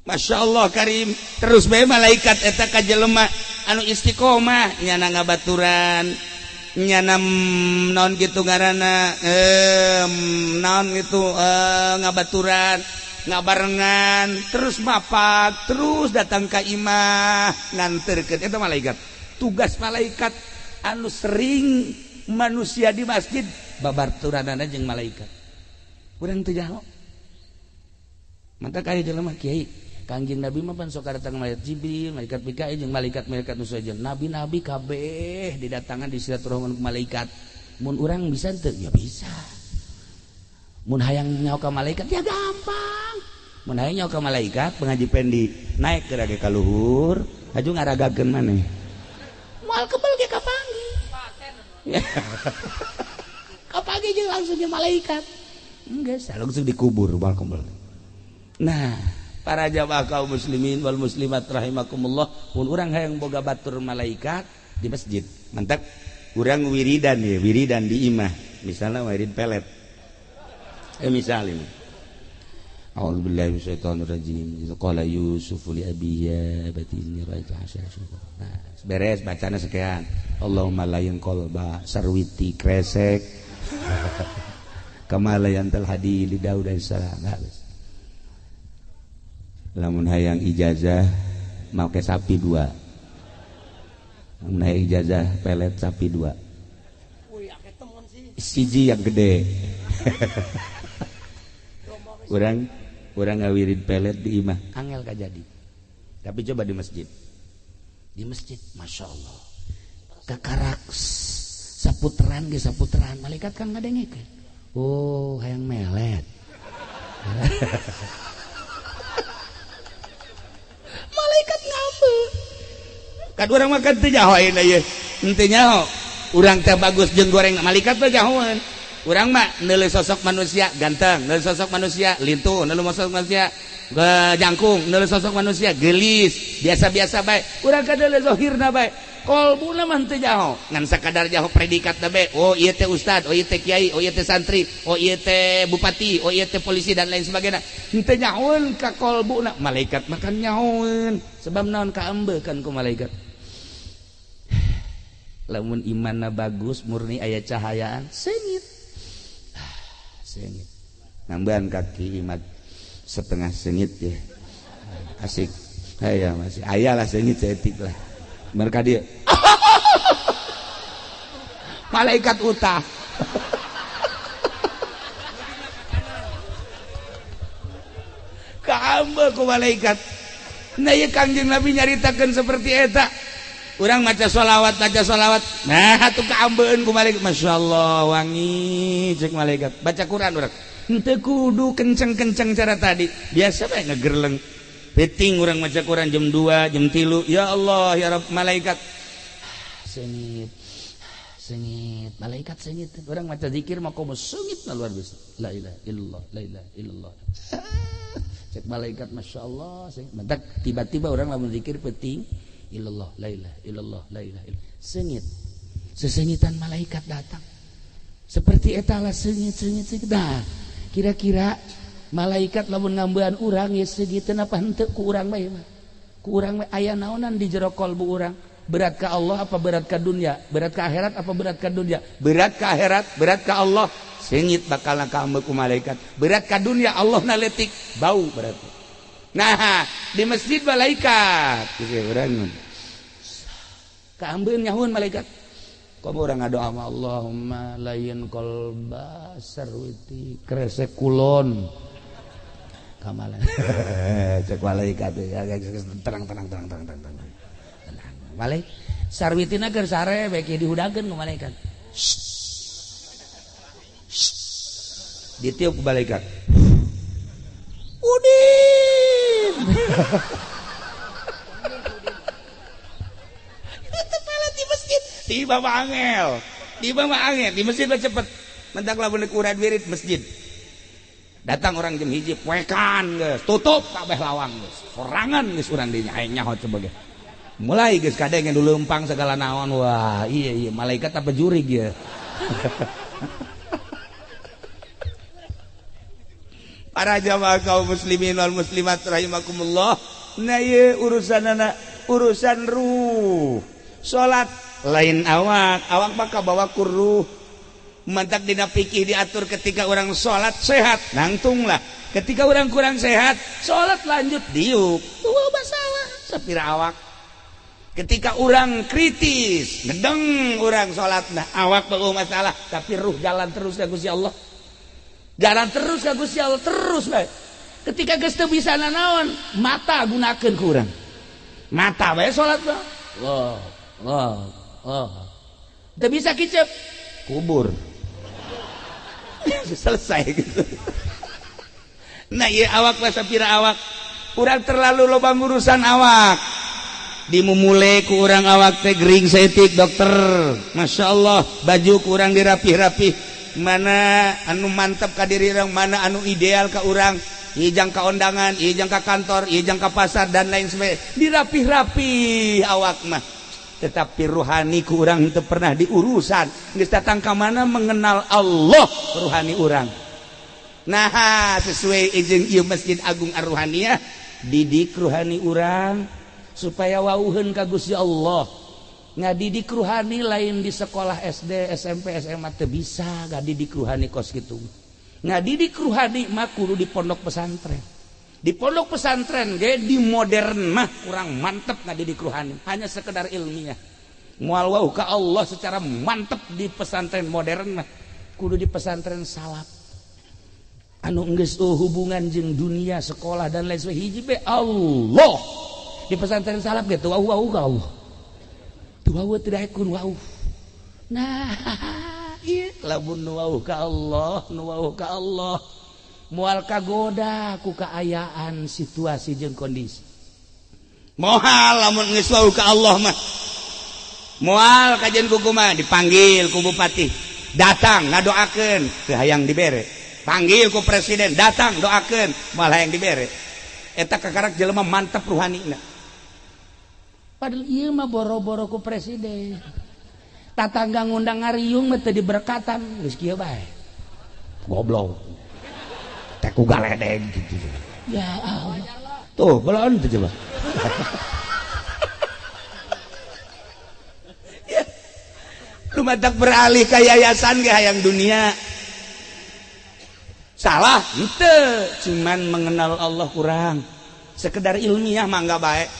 Masya Allah karim. Terus bae malaikat eta ka jelema anu istiqomah nyana ngabaturan, nyana naon kitu ngaranna naon kitu ngabaturan, ngabarengan, terus mapak, terus datang ka imah nganterkeun eta malaikat. Tugas malaikat anu sering manusia di masjid babaturanana jeung malaikat. Urang teu jaho. Mantap aya jelema kiai Kangjeng Nabi mah pan sok datang malaikat Jibril, malaikat Mikail jeung malaikat-malaikat nu sajen. Nabi-nabi kabeh didatangan di silaturahmi ku malaikat. Mun urang bisa teu? Ya bisa. Mun hayang nyaho ka malaikat ya gampang. Mun hayang nyaho ka malaikat pengaji pendi naik ke rage ka luhur, haju ngaragakeun maneh. Moal kebal ge ka panggi. Ka panggi jeung langsung jeung malaikat. Geus langsung dikubur moal kebal. Nah, para jamaah kaum muslimin wal muslimat rahimakumullah, mun urang hayang boga batur malaikat di masjid. Mantap. Urang wiridan ya, wiridan di imah. Misalnya wirid pelet. Misalnya. A'udzubillahi minasyaitonir rajim. Qala Yusuf li abiya batini raja asyara. Nah, beres bacana sekian. Allahumma layan qalba sarwiti kresek. Kamalayan tel hadi li Daud alaihissalam. Lamun hayang ijazah make sapi 2. Naik ijazah pelet sapi 2. Siji yang gede. Urang ngawirid pelet di imah angel kajadi. Tapi coba di masjid. Di masjid, masya Allah. Kakarak saputeran ge saputeran malaikat kan ngadengikeun. Oh, hayang melet. Malaikat ngambek. Kad urang makan teu nyaho ayeuna ieu. Henteu nyaho. Urang teh bagus jeung goreng malaikat teh nyahoeun. Urang mah neuleuh sosok manusia ganteng, neuleuh sosok manusia lintu, neuleuh sosok manusia jangkung, neuleuh sosok manusia gelis, biasa-biasa bae. Urang kadeuleuh zahirna bae. Kolbuna mah teu nyaho. Ngan sakadar nyaho predikatna bae. Oh ieu teh ustad, oh ieu teh kiai, oh ieu teh santri, oh ieu teh bupati, oh ieu teh polisi dan lain sebagainya. Henteu nyahoeun ka kolbuna. Malaikat mah kan nyahoeun. Sebab naon kaembeukeun ku malaikat. Lamun imanna bagus murni aya cahayaan seungit nambahan kaki imat setengah seungit ya asik aya masih aya lah seungit cetik lah mereka dia malaikat utah kaamba ku malaikat. Nah ieu Kangjeng Nabi nyaritakeun seperti eta. Urang maca sholawat, nah atuh kaambeun ku malaikat. Masya Allah wangi cek malaikat. Baca Quran urang henteu kudu kenceng-kenceng cara tadi, biasa bae ngegerleng peting urang maca Quran jam 2 jam 3. Ya Allah ya Rabb, malaikat sengit malaikat sengit. Urang maca zikir mah komo sengitna luar biasa. La ilaha illallah, la ilaha illallah. Cek malaikat Masya Allah mentak tiba-tiba orang lamun zikir peting illallah la ilaha illallah la ilaha illallah sengit sesengitan malaikat datang seperti eta lah sengit. Nah kira-kira malaikat lamun ngambean urang ya segiteun apa henteu ku urang bae mah ku urang bae aya naonan di jero kalbu urang. Berat ka Allah apa berat ka dunia? Berat ka akhirat apa berat ka dunia? Berat ka akhirat, berat ka Allah. Sengit bakal kaambeun ku malaikat. Berat ka dunia Allah naletik bau berarti. Nah, di masjid malaikat. Geus urang. Kaambeun nyahoeun malaikat. Komo urang ngadoa sama Allahumma layin qalba sarwiti kresek kulon. Kamalan. Cek malaikat ya tenang. Malaikat sarwitina keur sare beki dihudakeun ku malaikat. Ditiup ku malaikat. Udin. Itu malah di masjid. Tiba mah angel di masjid mah cepet. Mentak lamun kuran wirid masjid. Datang orang jam 1 poekan geus, tutup kabeh lawang geus. Sorangan geus urang dinya hayang nyaho sebagai. Mulai geus kadenge nu leumpang segala naon. Wah, iya malaikat apa jurig ya. Para jamaah kaum muslimin wal muslimat rahimakumullah. Nah ieu urusan ruh. Salat lain awak maka bawa ku ruh. Mantak dina fikih diatur ketika orang salat sehat, nangtunglah. Ketika orang kurang sehat, salat lanjut diuk. Tuh masalah sapira awak. Ketika orang kritis, ngedeng orang sholat, nah awak bawa masalah, tapi ruh jalan terus ke Gusti Allah. Jalan terus ke Gusti Allah, terus baik. ketika geus teu bisa naon mata gunakeun ku urang mata bae salat mah teu bisa kicep kubur selesai gitu. Nah ieu awak mah sapira awak urang terlalu loba urusan awak dimumule ku urang awak teh gering saeutik dokter Masya Allah baju ku urang dirapih-rapih mana anu mantap ka diri urang mana anu ideal ka urang ieu jang ka undangan ieu jang ka kantor ieu jang ka pasar dan lain sebagainya dirapih-rapih awak mah tetapi ruhani ku urang teu pernah diurusan geus datang ka mana mengenal Allah ruhani urang. Nah sesuai jeung ieu Masjid Agung Ar-Ruhaniyah didik ruhani urang supaya wauheun ka Gusti Allah. Ngadidik ruhani lain di sekolah SD, SMP, SMA teu bisa ngadidik ruhani kos kitu. Ngadidik ruhani mah kudu di pondok pesantren. Di pondok pesantren ge di modern mah kurang mantep ngadidik ruhani, hanya sekedar ilmiah. Moal wau ka Allah secara mantep di pesantren modern mah kudu di pesantren salaf. Anu geus hubungan jeung dunia sekolah dan lain sebagainya hiji be Allah di pesantren salaf gitu wau ka Allah tu wau teu daekun wau nah ieu lamun nu wau ka Allah moal kagoda ku kaayaan situasi jeung kondisi moal lamun geus wau ka Allah mah moal kajian kumaha dipanggil ku bupati datang ngadoakeun teu hayang dibere panggil ku presiden datang doakeun malah yang dibere eta kakarak jelema mantep ruhanina padahal ieu mah boro-boro ku presiden tatangga ngundang ngariung mah teu diberkatan geus kieu bae goblok teh ku galedeg gitu ya Allah tuh belon tuh coba ya lu matak beralih ka yayasan ge hayang dunia salah ente cuman mengenal Allah kurang sekedar ilmiah mah enggak baik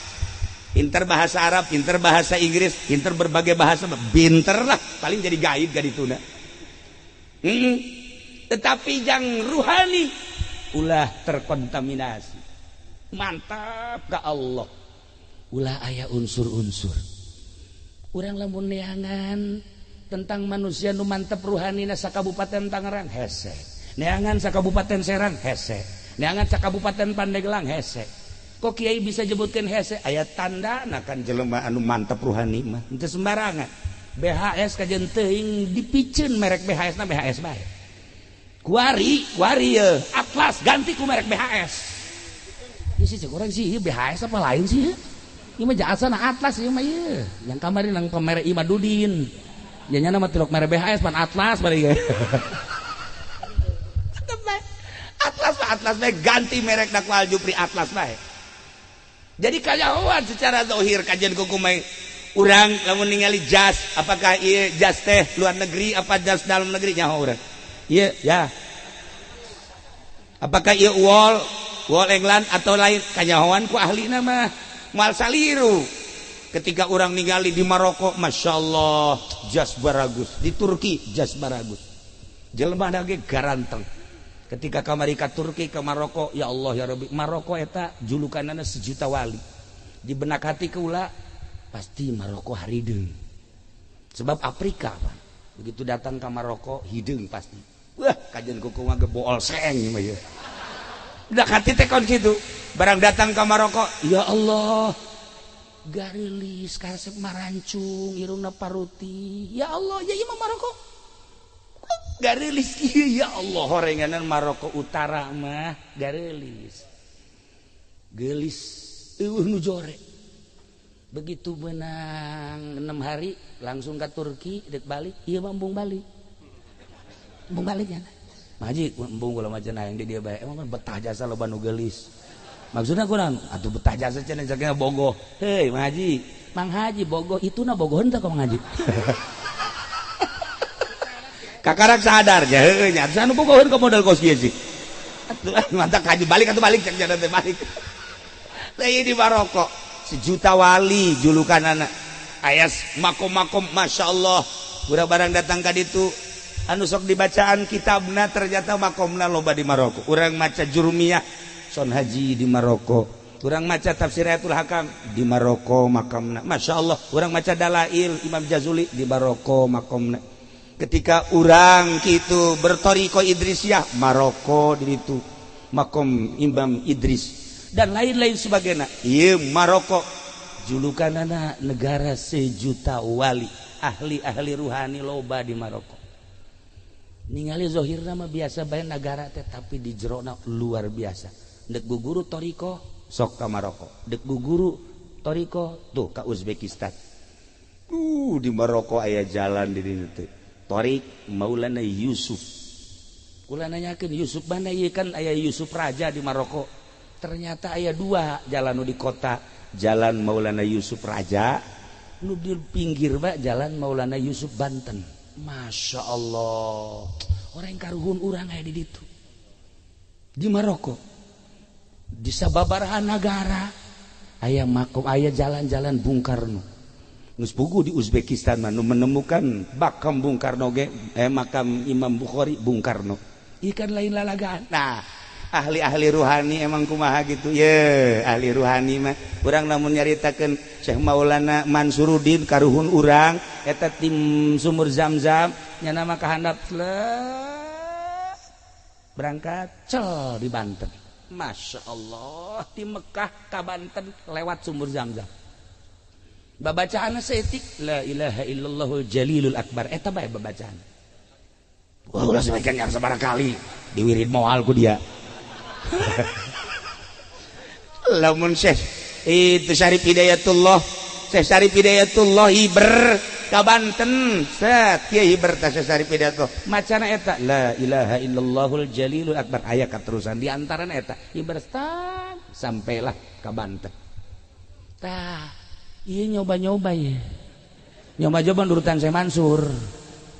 pinter bahasa Arab pinter bahasa Inggris pinter berbagai bahasa pinter lah paling jadi gaib gadituna tetapi jang ruhani ulah terkontaminasi mantap ka Allah ulah aya unsur-unsur urang lamun neangan tentang manusia nu mantep ruhanina sakabupaten Tangerang hese neangan sakabupaten Serang hese neangan sakabupaten Pandeglang hese kok kiai bisa jebutkan hese aya tanda kan jelema anu mantep ruhani mah teu sembarangan BHS kajen teuing dipikeun merek BHS na BHS bae kuari ye Atlas ganti ku merek BHS ieu sih kurang sih BHS apa lain sih ieu mah jaasana Atlas ieu mah ieu yang kamari nang pamer Imadudin nya nya mah tilok merek BHS pan Atlas bari ge Atlas bae ganti merek na ku Aljupri Atlas bae. Jadi kajahoan secara zahir kajian kukumai urang lamun ningali jas apakah ieu jas teh luar negeri apa jas dalam negeri nyaho urang. Ieu ya. Apakah ieu wall England atau lain kajahoan ku ahlina mah moal saliru. Ketika orang ningali di Maroko masyaallah jas baragus, di Turki jas baragus. Jelema ge garanteng. Ketika ke Amerika Turki ke Maroko ya Allah ya Rabbi Maroko eta julukanana sejuta wali di benak hati keula pasti Maroko harideung sebab Afrika Pak begitu datang ke Maroko hideung pasti wah kajian kuku mah bool seng mah ya benak hati teh kon kitu barang datang ke Maroko ya Allah garilis karesep marancung irungna paruti ya Allah ya ieu mah Maroko garilis ya Allah horenganan Maroko Utara mah garilis gelis nu jore begitu menang 6 hari langsung ke Turki dek balik iya mah embung balik ya maji embung kula macana yang di dia bae emang betah jasa loba nu gelis maksudna kurang atuh betah jasa cenah jagana bogoh heuy maji Mang Haji bogoh ituna bogoh henteu ka Mang Haji kakarak sadar ya heuh nya anu bogoheun ka modal kos kieu sih atuh mantap haji balik atuh balik cek jana teh balik teh di Maroko sejuta wali julukanana aya makom-makom masyaallah urang barang datang ka ditu anu sok dibacaan kitabna ternyata makomna loba di Maroko urang maca Jurumiyah son haji di Maroko, urang maca tafsiratul hakam di Maroko makamna, masya Allah, urang maca dalail Imam Jazuli di Maroko makamna. Ketika urang kitu bertoriko Idrisiyah Maroko di itu makom Imam Idris dan lain-lain sebagainya. Ieu Maroko julukanana negara sejuta wali, ahli-ahli ruhani loba di Maroko. Ningali zohirna mah biasa bae negara teh, tapi di jerona luar biasa. Dek guguru toriko sok ka Maroko, dek guguru toriko tuh ka Uzbekistan. Di Maroko aya jalan di dieu teh. Torik Maulana Yusuf. Kula nanyakeun Yusuf mana ieu kan aya Yusuf Raja di Maroko. Ternyata aya dua jalan nu di kota, jalan Maulana Yusuf Raja, nu di pinggir ba jalan Maulana Yusuf Banten. Masya Allah, orang karuhun urang aya di ditu. Di Maroko, di sababaraha negara aya makom, aya jalan-jalan Bung Karno. Geus puguh di Uzbekistan mah nu menemukan makam Bung Karno ge, makam Imam Bukhari Bung Karno. Ikan lain lalagaan. Nah, ahli-ahli ruhani emang kumaha gitu ye, ahli ruhani mah urang lamun nyaritakeun Syekh Maulana Mansuruddin karuhun urang eta tim sumur Zam-Zam nya nama kahandap berangkat cel di Banten. Masya Allah, di Mekah ka Banten lewat sumur Zam-Zam. Babacaanna seetik la ilaha illallahul jalilul akbar eta bae babacaan. Wah, ulah sampaikan yang sabaraha kali diwirid moal ku dia. Lamun Syekh itu Syarif Hidayatullah, Syekh Syarif Hidayatullah hiber ka Banten, set kieu hiber ta Syekh Syarif Hidayatullah macana eta la ilaha illallahul jalilul akbar, aya katerusan di antarana eta hiber sampailah ka Banten. Tah ieu nyoba-nyoba ye, nyoba-nyoba nurutan Syekh Mansur,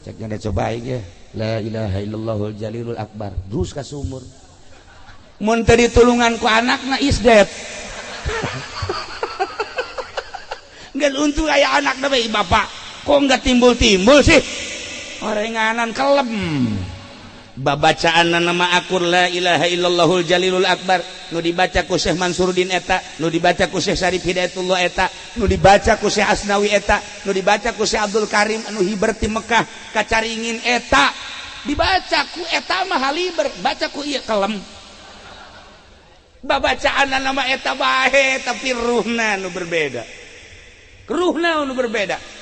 cek nya coba ieu la ilaha illallahul jalilul akbar terus ka sumur. Mun teu ditulungan ku anakna isdet. Enggak untung aya anakna bae bapak. Kok enggak timbul-timbul sih? Orenganan kelem. Babacaanna nama akur la ilaha illallahul jalilul akbar nu dibaca ku Syekh Mansuruddin eta, nu dibaca ku Syekh Syarif Hidayatullah eta, nu dibaca ku Syekh Asnawi eta, nu dibaca ku Syekh Abdul Karim anu hiber ti Mekah kacaringin eta. Dibaca ku eta mah haliber, baca ku ieu kelem. Babacaan nama eta bae tapi ruhna nu berbeda. Ruhna nu berbeda.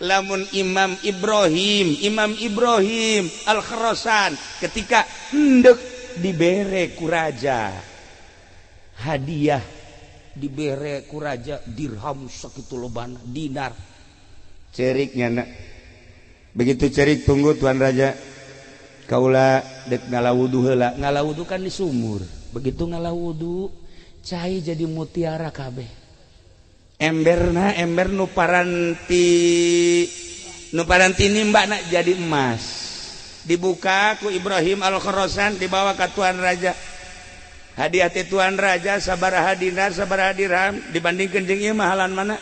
Lamun Imam Ibrahim Al-Khurasan ketika hendak dibere ku raja hadiah, dibere ku raja dirham sakitu lobana dinar. Ceriknya begitu cerik tunggu tuan raja kaula dek ngalawudu heula. Ngalawudu kan di sumur. Begitu ngalawudu cai jadi mutiara kabeh. Ember nu paranti nimbana jadi emas. Dibuka ku Ibrahim Al-Khurasan dibawa ke tuan raja. Hadiah ti tuan raja sabaraha dinar sabaraha dirham dibandingkeun jeung ieu mahalan mana?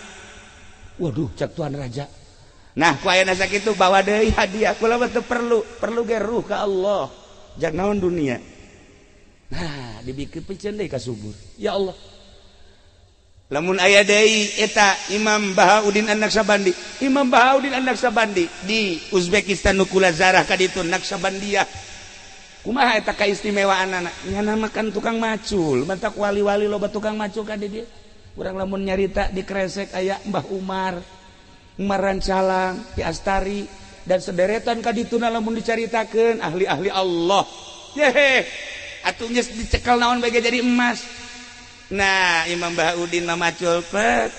Waduh cak tuan raja. Nah ku aya sakitu bawa deui hadiah kula mah teu perlu ge ruh ka Allah. Jak naon dunia. Nah dibikin pikeun deui ka subur. Ya Allah. Lamun aya deui eta Imam Bahauddin An-Naqsabandi. Imam Bahauddin An-Naqsabandi di Uzbekistan nu kula zarah ka ditu Naqsabandiyah. Kumaha eta kaistimewaanna? Nya namakan tukang macul. Bantak wali-wali loba tukang macul ka di dieu. Urang lamun nyarita di Kresek aya Mbah Umar Rancalang, Ki Astari dan sederetan ka dituna lamun dicaritakeun ahli-ahli Allah. Yehe, atuh geus dicekel naon bae jadi emas. Nah, Imam Bahauddin mah macul trek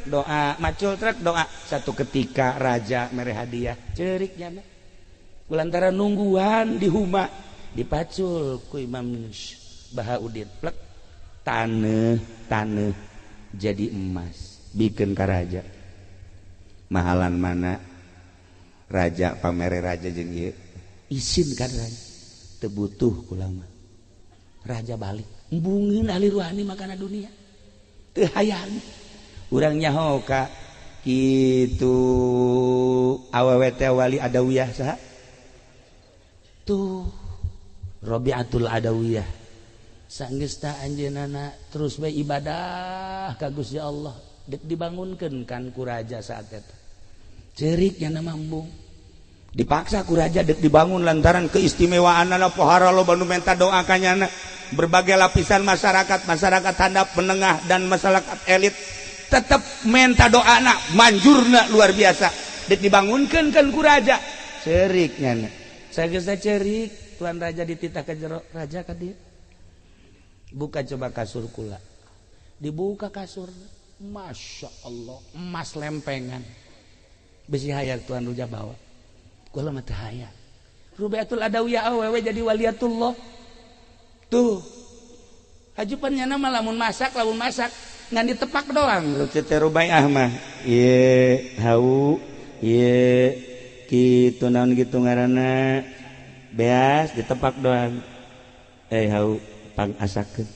doa, macul trek doa. Satu ketika raja mere hadiah, ceurik nya. Kulantaran nungguan di huma dipacul ku Imam Bahauddin. Plek taneuh jadi emas, bikin ka raja. Mahalan mana raja pamere raja jeung ieu isin kan raja teu butuh kula mah. Raja balik embungin ahli ruhani makana dunia teu hayang urang nyaho ka kitu awewe teh wali adawiyah saha tuh Rabi'atul Adawiyah sanggesta anjeunana terus bae ibadah ka Gusti Allah dek dibangunkeun kan ku raja saat eta ceurik nya mambung dipaksa ku raja dek dibangun lantaran keistimewaanna pohara loba nu menta doa ka nyana berbagai lapisan masyarakat handap menengah dan masyarakat elit tetap menta doana manjurna luar biasa dek dibangunkeun kan ku raja ceurik nya sagesa ceurik tuan raja dititah ka jero raja ka dieu buka coba kasur kula dibuka kasur masya Allah emas lempengan besi hayat tuan ruja bawa kula mah teu hayat Rubiatul Adawiyah awewe jadi waliatullah tuh hajupannya nama lamun masak ngan ditepak doang lu teh Rubiah mah ieu hau ieu kitu naon kitu ngaranna beas ditepak doang hau pang asakeun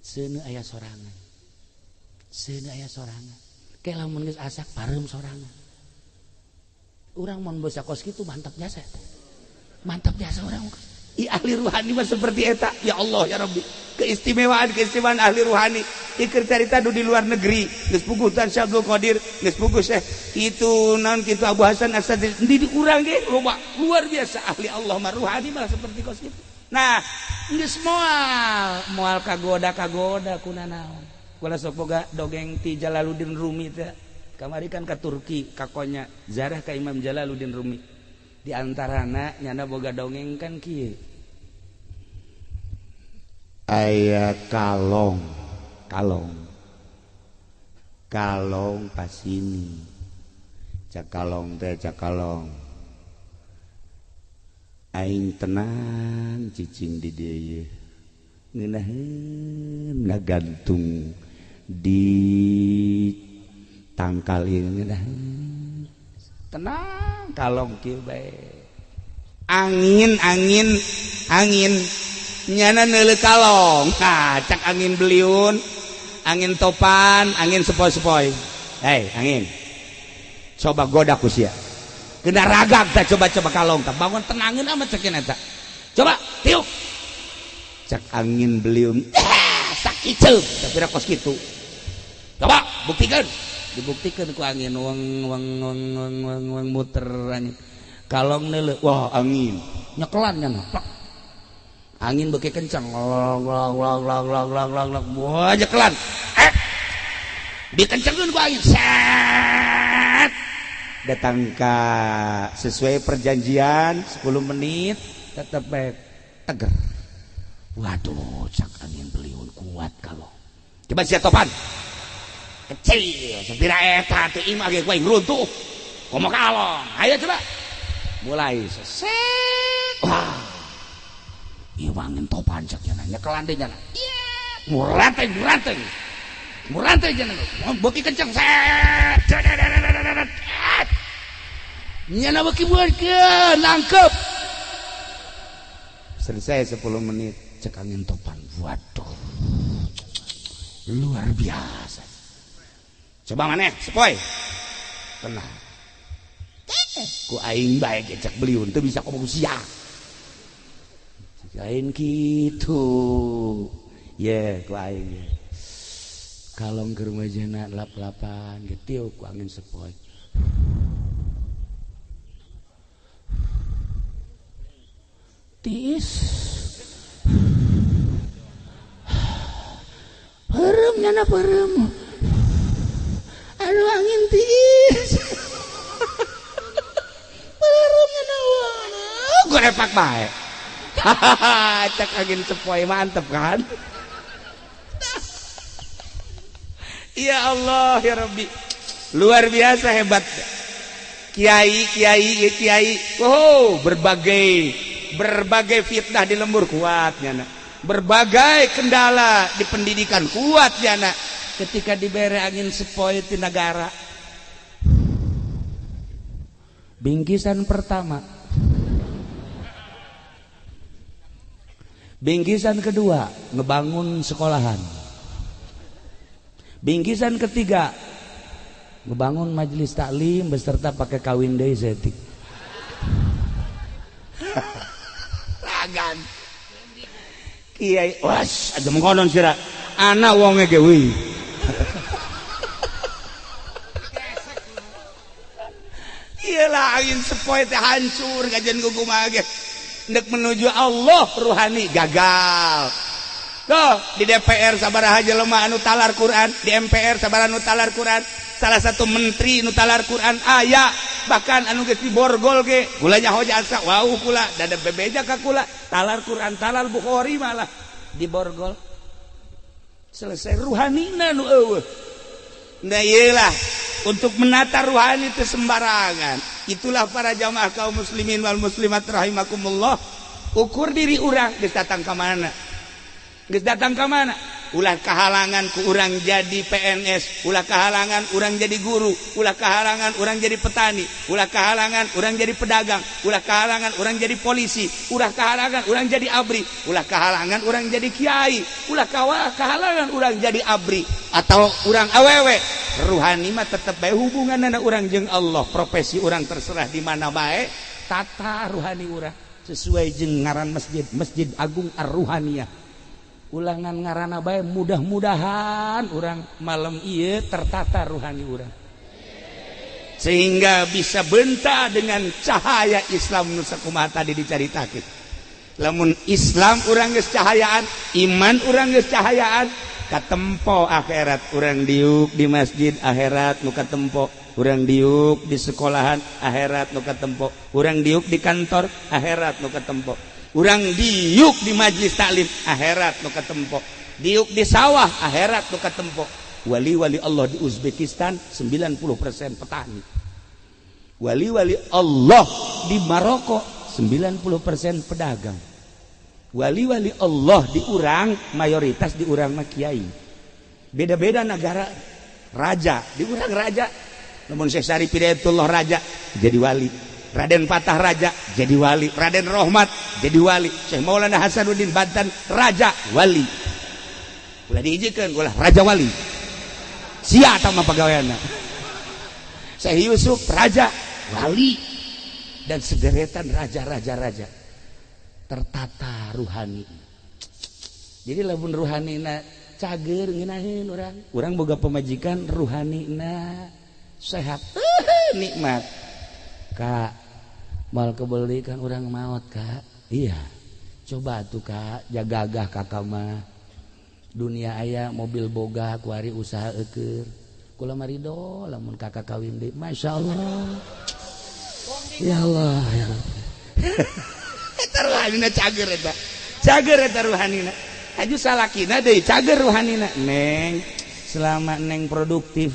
seuneu aya sorangan ke lamun geus asak pareum sorangan urang mun bosa kos kitu mantap jasa urang ahli ruhani mah seperti eta ya Allah ya Rabbi keistimewaan ahli ruhani ikir carita du di luar negeri geus puguh Tan Syekh Abdul Qadir geus puguh Syekh itu naon kitu Abu Hasan As-Sadili di urang ge loba luar biasa ahli Allah mah ruhani mah seperti kos kitu. Nah, geus moal kagoda kuna naon. Kula sok boga dongeng ti Jalaluddin Rumi teh. Kamari kan ka Turki kakonya zarah ka Imam Jalaluddin Rumi. Di antarana nyana boga dongeng kan kieu. Aya kalong pasini. Cakalong aing tenang cicing di dieu ngeunaheun ngagantung di tangkal ieu ngeunaheun tenang kalong kieu bae angin nyana neuleuh kalong cak angin beliun angin topan angin sepoi-sepoi angin coba goda ku sia kena ragak tak coba kalong tak bangun tenangin amat cekin eta coba tiup cak angin belium sakit tapi rakos gitu coba dibuktikan ku angin wang muter angin kalong neuleuh wah angin nyekelan nya angin beuki kencang log wah nyekelan dikencengkeun ku angin set datang ke sesuai perjanjian 10 menit tetap baik teger waduh cak angin beliun kuat kalau coba siap topan kecil sepira eta teu imah ge kuing runtuh komo kalong ayo coba mulai seset wah ieu angin topan cak nya kelandeng nya muranteng jangan beuki kenceng set nyana beuki buatkeun nangkep selesai 10 menit cek angin topan waduh luar biasa coba maneh sepoi tenang ku aing bae cek beliun teu bisa ngomong sia lain kitu ye ku aing kalong ke rumah jana lap-lapan getiup ku angin sepoi tiis perem nyana perem anu angin tiis perem nyana gue epak bae cak angin sepoi mantep kan ya Allah ya Rabbi luar biasa hebat kiai oh berbagai fitnah di lembur kuatnya berbagai kendala di pendidikan kuatnya ketika diberi angin sepoi di negara bingkisan pertama bingkisan kedua ngebangun sekolahan bingkisan ketiga ngebangun majelis taklim beserta pakai kawin deui setik. iya was aja mengkonon sira anak wonge ge weuy ieu lain sepoi teh hancur kajian kumaha ge nek menuju Allah ruhani gagal. Tuh di DPR sabaraha jelema anu talar Quran, di MPR sabaraha anu talar Quran, salah satu menteri anu talar Quran aya, bahkan anu geus diborgol ge, kula nyaho jasa, wau kula dada bebeja ka kula, talar Quran, talar Bukhari malah diborgol. Selesai ruhanina nu eueuh. Nah iyalah untuk menata ruhani itu sembarangan. Itulah para jamaah kaum muslimin wal muslimat rahimakumullah. Ukur diri urang geus datang ka mana? Geus datang ke mana? Ulah kehalangan ku urang jadi PNS, ulah kehalangan urang jadi guru, ulah kehalangan urang jadi petani, ulah kehalangan urang jadi pedagang, ulah kehalangan urang jadi polisi, ulah kehalangan urang jadi abri, ulah kehalangan urang jadi kiai, ulah kehalangan urang jadi abri atau urang awewe. Ruhani mah tetep bae hubunganna urang jeung Allah. Profesi urang terserah di mana bae, tata ruhani urang sesuai jeung ngaran masjid, Masjid Agung Ar-Ruhaniyah. Ulangan ngarana bae mudah-mudahan urang malam ieu tertata ruhani urang sehingga bisa benta dengan cahaya Islam nu sakumaha tadi dicaritakeun. Lamun Islam urang geus cahayaan, iman urang geus cahayaan, katempo akhirat urang diuk di masjid akhirat nu katempo, urang diuk di sekolahan akhirat nu katempo, urang diuk di kantor akhirat nu katempo. Urang diuk di majlis taklim akhirat nu katempo, diuk di sawah akhirat nu katempo. Wali-wali Allah di Uzbekistan 90% petani. Wali-wali Allah di Maroko 90% pedagang. Wali-wali Allah di urang mayoritas di urang mah kiai. Beda-beda negara raja, di urang raja. Namun Syekh Syarif Hidayatullah raja jadi wali. Raden Fatah Raja jadi wali, Raden Rohmat jadi wali, Syekh Maulana Hasanuddin Bantan Raja wali. Ulah diijikeun ulah Raja wali. Sia eta mah pagaweanna. Syekh Yusuf Raja wali dan sederetan raja-raja tertata ruhani. Jadi lamun ruhanina cager ngeunaheun urang. Urang boga pamajikan ruhanina sehat, nikmat. Kak mal kebelikan orang maut kak, iya coba tuh kak jagagah kakak mah dunia aya mobil boga kuari usaha eker kula marido lamun kakak kawin deh, masya Allah ya Allah ya eta ruhanina cager eta ruhanina aju salakina deui cager ruhanina neng selama neng produktif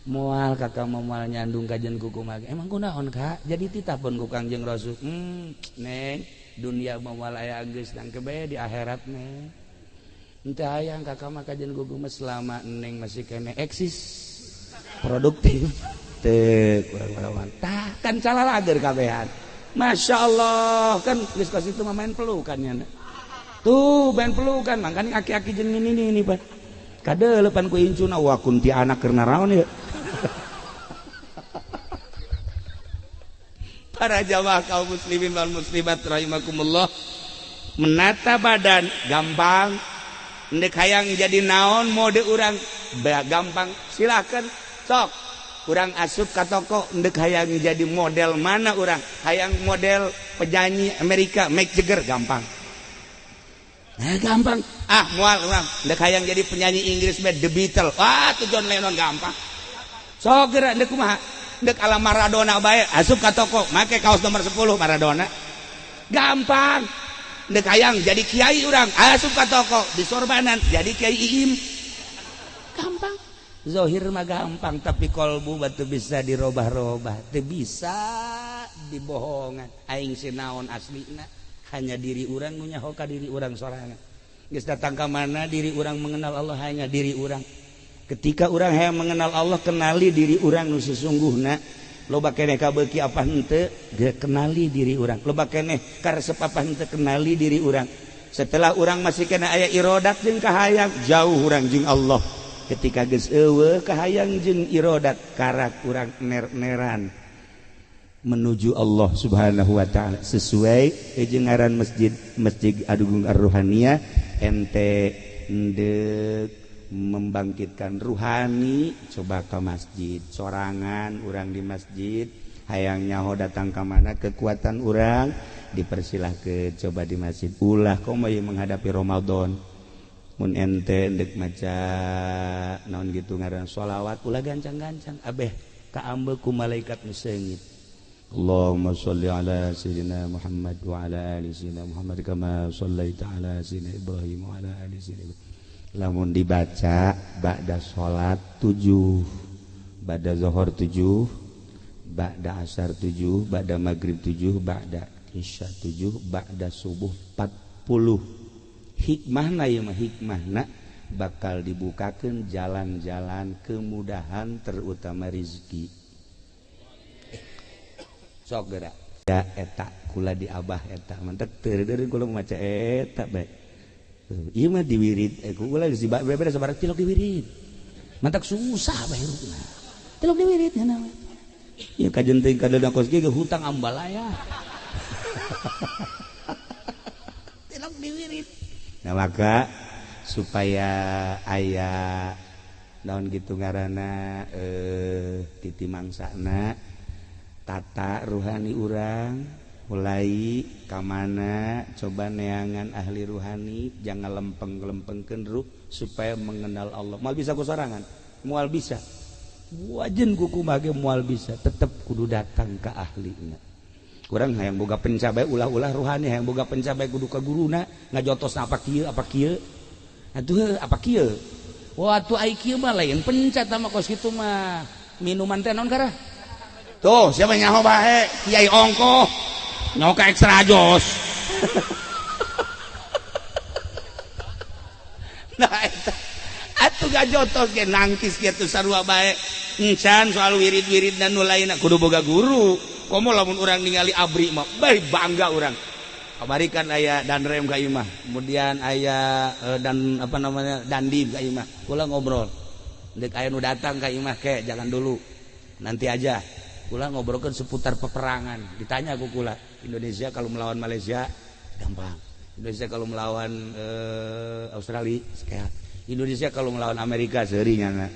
moal kakak moal nyandung kajian kukumaha emang kunaon kak jadi titapun ku Kangjeng Rasul neng dunia moal aya geus tangke bae di akhirat neng henteu hayang kakak mah kajian kukumaha selama neng masih kene eksis produktif teu kurang tah kan calalager kabehan masya Allah kan geus ka situ mah main pelukan nya tuh main pelukan mangkana aki-aki jeung ini Pak kadeulepan ku incuna wa kunti anak keur naraon ya. Para jamaah kaum muslimin wal muslimat rahimakumullah, menata badan gampang, ndek hayang jadi naon mode urang gampang silakan sok urang asup ka toko ndek hayang jadi model mana urang hayang model penyanyi Amerika Mick Jagger gampang gampang moal urang ndek hayang jadi penyanyi Inggris The Beatles tuh John Lennon gampang sok geura ndek kumaha ndek ala Maradona bae asup ka toko make kaos nomor 10 Maradona gampang ndek hayang jadi kiai urang asup ka toko di sorbanan jadi kiai Iim gampang zahir mah gampang tapi kolbu batu bisa dirobah-robah teu bisa dibohongan aing sinaon aslina hanya diri urang nu nyaho ka diri urang sorangan geus datang ka mana diri urang mengenal Allah hanya diri urang. Ketika orang hayang mengenal Allah kenali diri orang nu sesungguhna loba keneh kabeuki apa henteu kenali diri orang loba keneh karesep apa henteu kenali diri orang setelah orang masih kena aya irodat jeung kahayang jauh orang jeung Allah ketika geus eueuh kahayang jeung irodat karak urang ner-neran menuju Allah Subhanahu wa taala sesuai jeung ngaran Masjid Agung Ar-Ruhaniyah ente endek membangkitkan ruhani coba ke masjid sorangan urang di masjid hayang nyaho datang ke mana kekuatan urang dipersilahkeun coba di masjid ulah komoy menghadapi Ramadan mun ente endek maca naon gitu ngaran sholawat ulah gancang-gancang abeh kaambeul ku malaikat nu seungit Allahumma sholli ala sayyidina Muhammad wa ala ali sayyidina Muhammad kama shallaita ala sayyidina Ibrahim wa ala ali sayyidina Ibrahim. Lamun dibaca ba'da salat 7, ba'da zuhur 7, ba'da asar 7, ba'da maghrib 7, ba'da isya 7, ba'da subuh 40. Hikmahna ieu mah hikmahna bakal dibukakeun jalan-jalan kemudahan terutama rezeki. Sok geura ya eta kula di abah eta mantep teu kula maca eta bae ieu mah diwirid kula geus dibabere sabarang tilok diwirid mantak susah bae rupna tilok diwirid nya nawe ieu kajenting kadang kos ge hutang ambalaya tilok diwirid nah maka supaya aya naon gitu ngaranna titi mangsana tata ruhani urang mulai kamana coba neangan ahli ruhani jangan lempeng-lempengkeun ruh supaya mengenal Allah moal bisa ku sorangan moal bisa wajen kuku mage moal bisa tetep kudu datang ka ahlina urang hayang boga pencabai ulah-ulah ruhani hayang boga pencabai kudu ka guruna ngajotosna apa kieu atuh apa kieu atuh ai kieu mah lain pencat mah kos kitu mah minuman teh naon karah tuh siapa nyaho bae Kiai Ongko nyoka ekstra jos nah eta atuh gajotos ge nangkis kitu sarua bae encan soal wirid-wirid dan nu lainna kudu boga guru komo lamun urang ningali abri mah bae bangga urang kabarikan aya danrem ka imah kemudian aya dan apa namanya dandim ka imah kula ngobrol deuk aya nu datang ka imah ke jangan dulu nanti aja kula ngobrolkan seputar peperangan ditanya aku kula Indonesia kalau melawan Malaysia gampang Indonesia kalau melawan Australia kayak Indonesia kalau melawan Amerika seuringana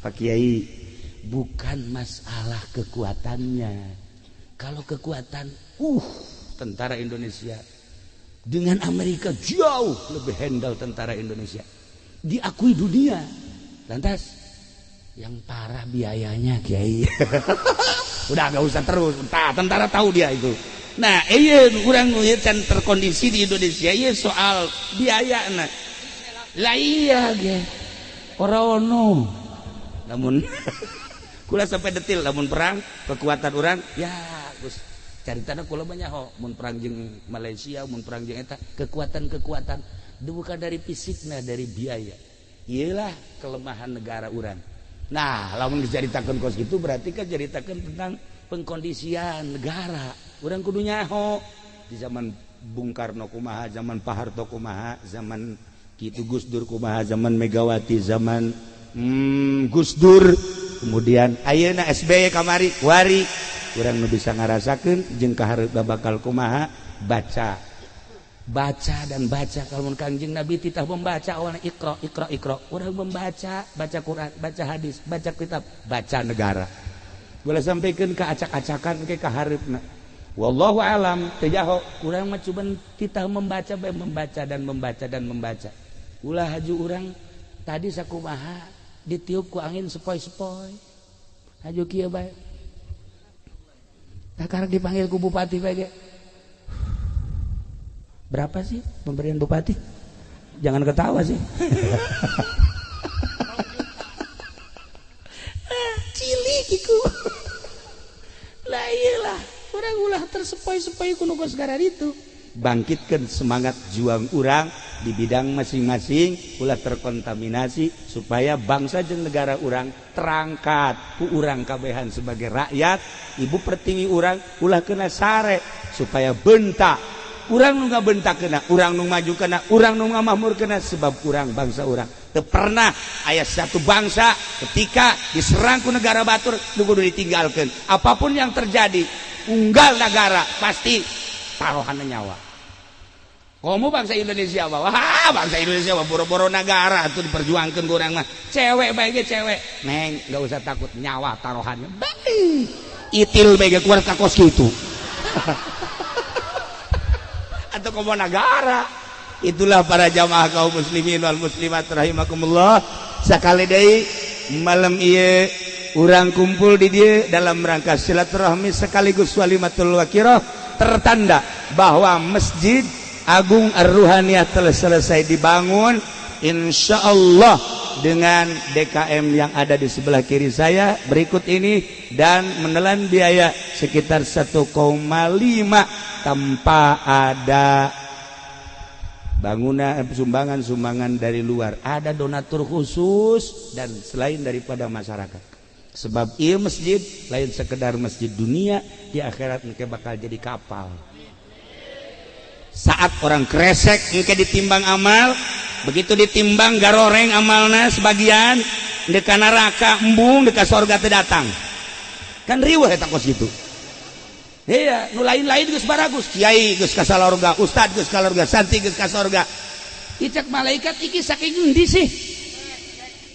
Pak Kiai bukan masalah kekuatannya kalau kekuatan tentara Indonesia dengan Amerika jauh lebih handal tentara Indonesia diakui dunia lantas yang parah biayanya Kiai udah gak usah terus tentara tahu dia itu nah kurang can terkondisi di Indonesia soal biaya lah iya ge ora ono namun kula sampai detil namun perang kekuatan orang ya Gus caritana kula banyak mun perang jeung Malaysia mun perang jeung eta kekuatan bukan dari fisikna dari biaya iyalah kelemahan negara orang. Nah, lamun diceritakeun kos gitu berarti kan ceritakeun tentang pengkondisian negara. Urang kudu nyaho di zaman Bung Karno kumaha, zaman Pak Harto kumaha, zaman kitu Gus Dur kumaha, zaman Megawati, zaman Gus Dur. Kemudian ayeuna SBY kamari wari urang nu bisa ngarasakeun jeung kaharep bakal kumaha baca kalau Kangjeng Nabi titah membaca awalnya ikra orang membaca Quran baca hadis baca kitab baca negara boleh sampaikan ke acak-acakan ke kaharepna wallahu alam tejaho urang mah cuman titah membaca ulah haju urang tadi sakumaha ditiup ku angin sepoi-sepoi haju kieu bae tak dipanggil ku bupati bae berapa sih pemberian bupati? Jangan ketawa sih. Cilik iku. Lah iyalah, urang ulah tersepoi-sepoi ku nu segara itu. Bangkitkan semangat juang urang di bidang masing-masing, ulah terkontaminasi supaya bangsa jeung negara urang terangkat ku urang kabehan sebagai rakyat, ibu pertiwi urang ulah kena sare supaya bentak urang nu ngabentak kena urang nu maju kena urang nu ngamahmur kena sebab urang bangsa urang pernah ayat satu bangsa ketika diserang ku negara batur kudu ditinggalkan. Apapun yang terjadi, unggal negara pasti taruhan nyawa. Kamu bangsa Indonesia wah bangsa Indonesia wah boro-boro negara tuh diperjuangkan kurang mah. Cewek baiknya cewek, neng nggak usah takut nyawa taruhannya. Baik, itil baiknya keluar kakos gitu. Atau kamu negara. Itulah para jamaah kaum muslimin wal muslimat rahimakumullah. Sakali deui malam ieu urang kumpul di dieu dalam rangka silaturahmi sekaligus walimatul wakirah, tertanda bahwa Masjid Agung Ar-Ruhaniyah telah selesai dibangun, insyaallah dengan DKM yang ada di sebelah kiri saya berikut ini, dan menelan biaya sekitar 1,5 tanpa ada bangunan sumbangan dari luar, ada donatur khusus dan selain daripada masyarakat. Sebab ieu masjid lain sekedar masjid dunia, di akhirat engke bakal jadi kapal. Saat orang kresek engke ditimbang amal, begitu ditimbang garoreng amalna sebagian deka neraka embung, deka sorga teu datang. Kan riweuh eta kos kitu. Iya, nu lain-lain geus baragus, kiai geus ka salorga, ustad geus ka salorga, santri geus ka sorga. Icak malaikat iki saking endi sih?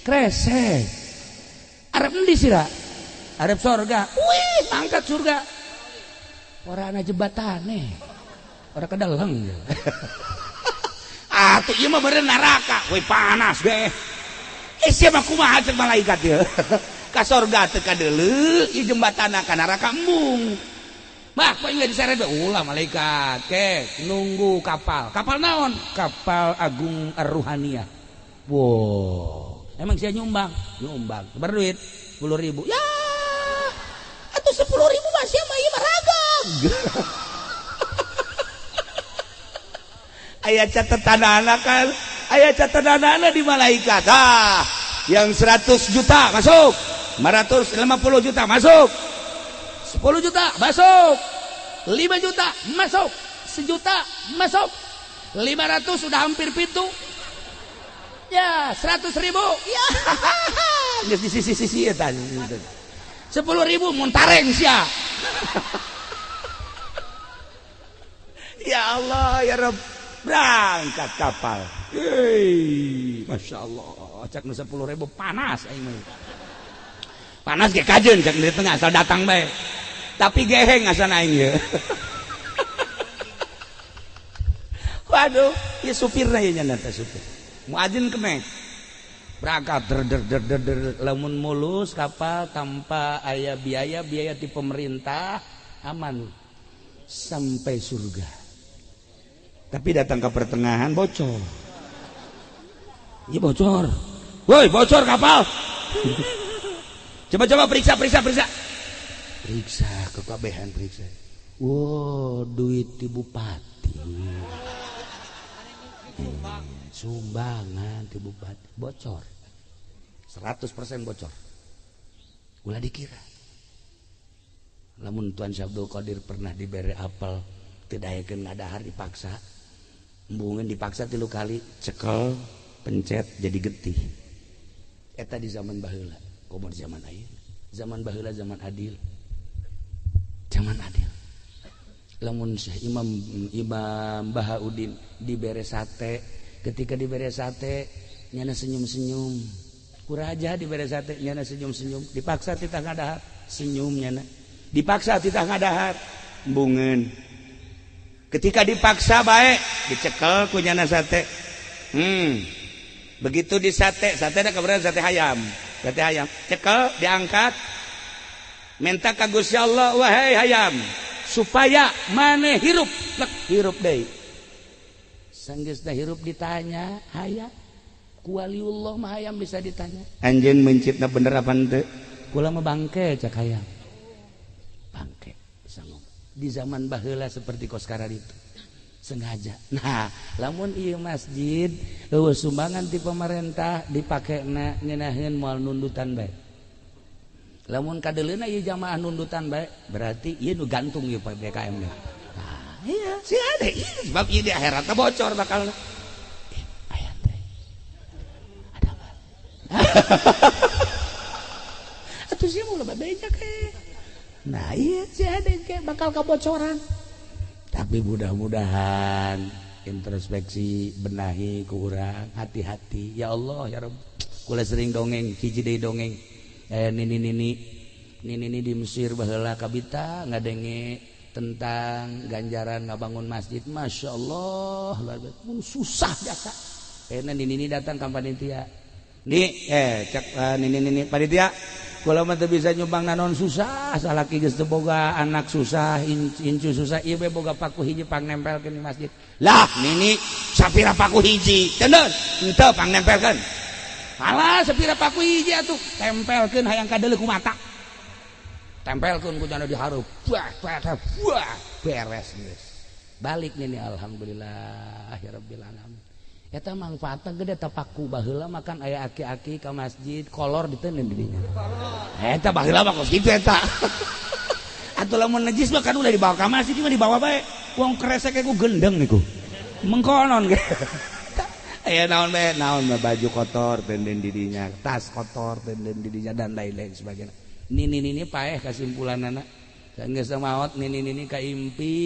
Kresek. Arep endi sih ra? Arep sorga. Wih, angkat surga. Ora ana jebatane. Ora kedeleng. Atuh ieu mah beureun neraka, we panas ge. Sia mah kumaha cek malaikat ieu? Ka sorga teu kadeuleu, ieu jembatana ka neraka embung. Bah, kok enggak diseret ulah malaikat. Nunggu kapal. Kapal naon? Kapal Agung Ar-Ruhaniyah. Wow. Emang saya nyumbang? Nyumbang. Berduit 10.000. Ya. Atuh 10.000 masih mah ieu ragam. Aya catatanana kan? Aya catatanana di malaikat. Yang 100 juta masuk. 550 juta masuk. 10 juta masuk, 5 juta masuk, 1 juta masuk, 500 sudah hampir pintu, ya 100.000, ya, nggak sisi ya tadi, 10.000 muntareng sia, ya Allah ya Rabb, berangkat kapal, masya Allah, cak nu 10.000 panas, panas kayak kajen, cak di tengah asal datang baik. Tapi geheng asal aing ya. Waduh, ya supirna ya nyana teh supir. Muadzin kemeh. Berangkat der lamun mulus kapal tanpa aya biaya di pemerintah aman sampai surga. Tapi datang ke pertengahan bocor. Iya bocor. Woi, bocor kapal. Coba periksa. Periksa kekabehan periksa. Wow, duit di bupati. Sumbangan di bupati bocor. 100% bocor. Ulah dikira. Lamun Tuan Syabdul Qadir pernah diberi apel, tidak yakin ngadahar dipaksa. Embungan dipaksa 3 kali, cekel, pencet jadi getih. Eta di zaman baheula, komo di zaman ayeuna. Zaman baheula zaman adil. Zaman adil. Lamun Imam Bahaudin dibere sate, ketika dibere sate nyana senyum-senyum. Kuraja dibere sate nyana senyum-senyum. Dipaksa titah ngadahar senyum nyana. Dipaksa titah ngadahar embungeun. Ketika dipaksa bae dicekel ku nyana sate. Begitu di sate ada kabar sate hayam. Sate hayam cekel diangkat. Minta ka Gusti Allah, wahai hayam, supaya maneh hirup, hirup deui. Sanggeusna hirup ditanya, hayam. Ku waliullah mah hayam bisa ditanya. Anjeun mencitna bener apa henteu? Kula mah bangke cak hayam. Bangke bisa ngomong. Di zaman baheula seperti kos karar itu. Sengaja. Nah, lamun ieu masjid eueuh sumbangan ti pemerintah dipakena ngeunaheun moal nundutan bae. Lamun kadeleuna ieu jamaah nundutan bae, berarti ieu nu gantung ieu PDKM nya. Nah, iya, si ada sebab ieu di akhirat bocor bakal. Aya teh. Ada Atuh sih mau lebih banyak nah iya sih ada kayak bakal kebocoran tapi mudah-mudahan introspeksi benahi ke urang hati-hati ya Allah ya Rabb kula sering dongeng hiji deui dongeng nini di Mesir baheula kabita ngadenge tentang ganjaran ngabangun masjid Masya Allah luar biasa susah jasa nini datang ka panitia nih cek nini panitia kalau mah bisa nyumbang nanon susah salaki geus teu boga anak susah incu susah ieu bae boga paku hiji pangnempelkeun di masjid lah nini sapira paku hiji cendeun henteu pangnempelkeun alah sapira paku hiji atuh tempelkeun hayang kadeuleu ku mata tempelkeun ku cenah dihareup buah beres geus balik nini alhamdulillah ya rabbil alamin eta manfaatna gede eta paku baheula makan aya aki-aki ka masjid kolor diteuneun di dinya eta baheula mah kos kitu eta atuh lamun najis mah kan udah dibawa ka masjid mah dibawa bae wong kresek ku gendeng niku mengkonon ge aya naon bae baju kotor teuneun di dinya tas kotor teuneun di dinya dan lain-lain sebagainya nini paeh kasimpulanana geus maot nini kaimpi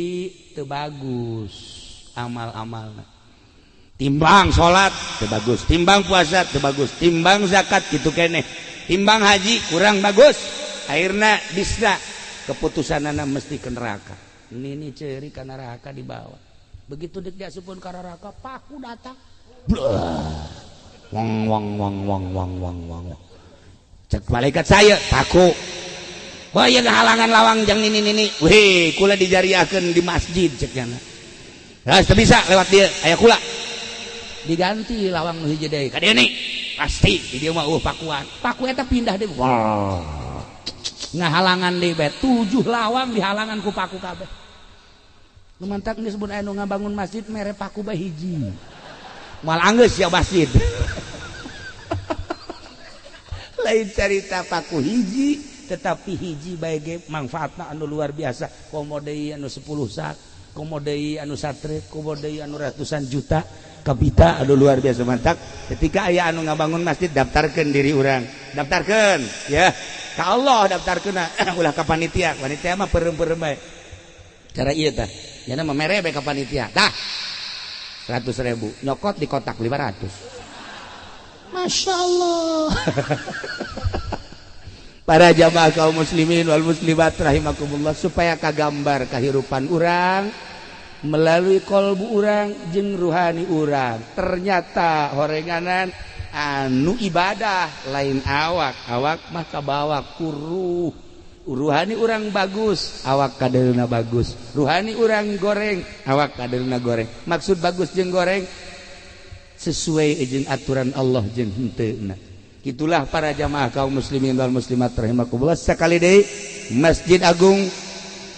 teu bagus amal-amalna timbang salat teu bagus timbang puasa teu bagus timbang zakat kitu keneh timbang haji kurang bagus akhirna bisna keputusanana mesti ke neraka ini ceuri ka neraka dibawa begitu dik diasupkeun ka neraka paku datang wang cek malaikat saya paku wah ieu halangan lawang jang nini weh kula dijariakeun di masjid cek cenah nah teu bisa lewat dieu aya kula diganti lawang nu hiji deui ka dieu nih pasti di dieu mah pakuan paku eta pindah deui ngahalangan deui bae 7 lawang dihalangan ku paku kabeh nu mantak disebut aya nu ngabangun masjid mere paku bae hiji moal anggeus ya masjid lain cerita paku hiji tetapi hiji bae ge manfaatna anu luar biasa komo deui anu 10 sak komo deui anu satre komo deui anu ratusan juta kabita anu luar biasa mantap ketika aya anu ngabangun masjid daftarkeun diri urang daftarkeun ya ka Allah daftarkeun ulah ka panitia mah peureum-peureum bae cara ieu tah nya mah mere bae ka panitia tah 100.000 nyokot di kotak 500 Masya Allah para jamaah kaum muslimin wal muslimat rahimakumullah supaya kagambar kahirupan urang melalui kolbu urang jeung ruhani urang ternyata horenganan anu ibadah lain awak mah kabawa ku ruhani urang bagus awak kadeulna bagus ruhani urang goreng awak kadeulna goreng maksud bagus jeung goreng sesuai jeung aturan Allah jeung henteuna itulah para jamaah kaum muslimin wal muslimat rahimakumullah sekali deui Masjid Agung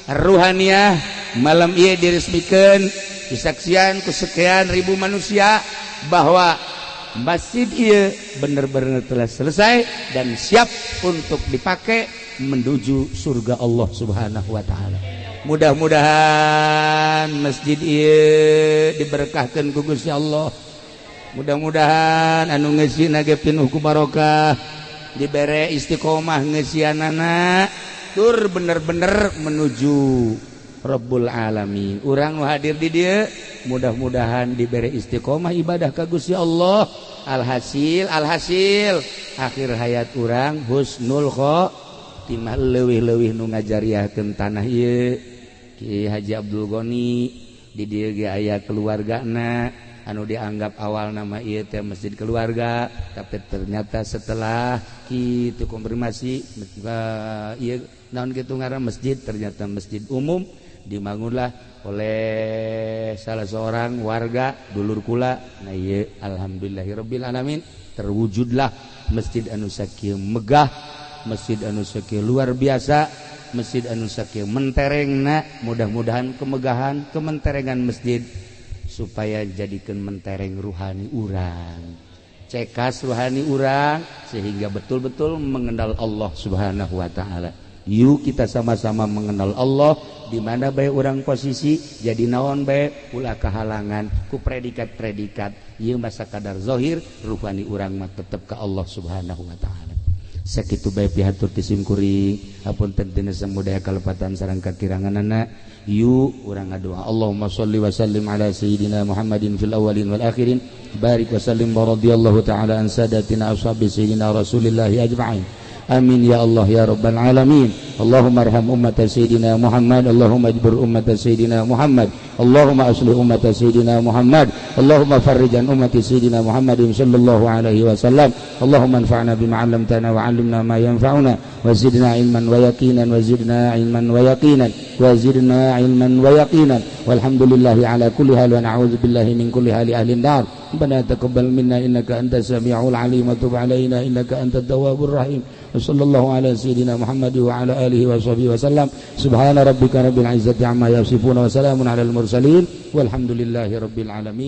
Ruhaniyah malam ieu diresmikeun disaksian ku sekian ribu manusia bahwa masjid ieu benar-benar telah selesai dan siap untuk dipakai menuju surga Allah Subhanahu wa taala. Mudah-mudahan masjid ieu diberkahkeun ku Gusti Allah. Mudah-mudahan anu ngeusieuna ge pinuh ku barokah, dibere istiqomah ngeusianana tur bener-bener menuju Rabbul Alamin. Urang nu hadir di dieu mudah-mudahan diberi istiqomah ibadah ka Gusti Allah. Alhasil akhir hayat urang husnul khotimah leuwih-leuwih nu ngajariahkeun tanah ieu. Ki Haji Abdul Ghani di dieu ge aya keluargana anu dianggap awal nama ieu teh masjid keluarga, tapi ternyata setelah kitu konfirmasi ieu naon kitu ngaran masjid ternyata masjid umum dibangunlah oleh salah seorang warga dulur kula. Nah ieu alhamdulillahirabbil alamin terwujudlah masjid anu sakieu megah, masjid anu sakieu luar biasa, masjid anu sakieu menterengna. Mudah-mudahan kemegahan kementerengan masjid supaya jadikan mentereng ruhani urang, cekas ruhani urang sehingga betul-betul mengenal Allah Subhanahu wa taala. Yuk kita sama-sama mengenal Allah, di mana bae urang posisi jadi naon bae ulah kehalangan ku predikat-predikat ieu mah sakadar zahir, ruhani urang mah tetep ka Allah Subhanahu wa taala. Sakitu bae pihatur ti sim kuring, hapunten tina samudaya kalepatan sareng kakiranganana. Yuk urang ngadoa Allahumma shalli wa sallim ala sayyidina Muhammadin fil awwalin wal akhirin, barik wa sallim wa radhiyallahu ta'ala an sadatina ashabi sayyidina Rasulillah ajma'in. Amin ya Allah ya rabbal alamin. Allahumma arham ummat sayyidina Muhammad, Allahumma ajbur ummat sayyidina Muhammad, Allahumma aslih ummat sayyidina Muhammad, Allahumma farrij an ummati sayyidina Muhammadin sallallahu alaihi wasallam. Allahumma anfa'na bima 'allamtana wa 'allimna ma yanfa'una wa zidna ilman wa yaqinan wa zidna ilman wa yaqinan wa zidna ilman wa yaqinan. Walhamdulillahi ala kulli hal wa na'udzu billahi min kulli hali ahli an-nar. Rabbana taqabbal minna innaka antas samiul alim wa tub 'alaina innaka antat tawwabur rahim. Sallallahu ala sayyidina Muhammad wa ala alihi wa sahbihi wasallam. Subhana rabbika rabbil izzati amma yasifun wa salamun alal mursalin walhamdulillahi rabbil alamin.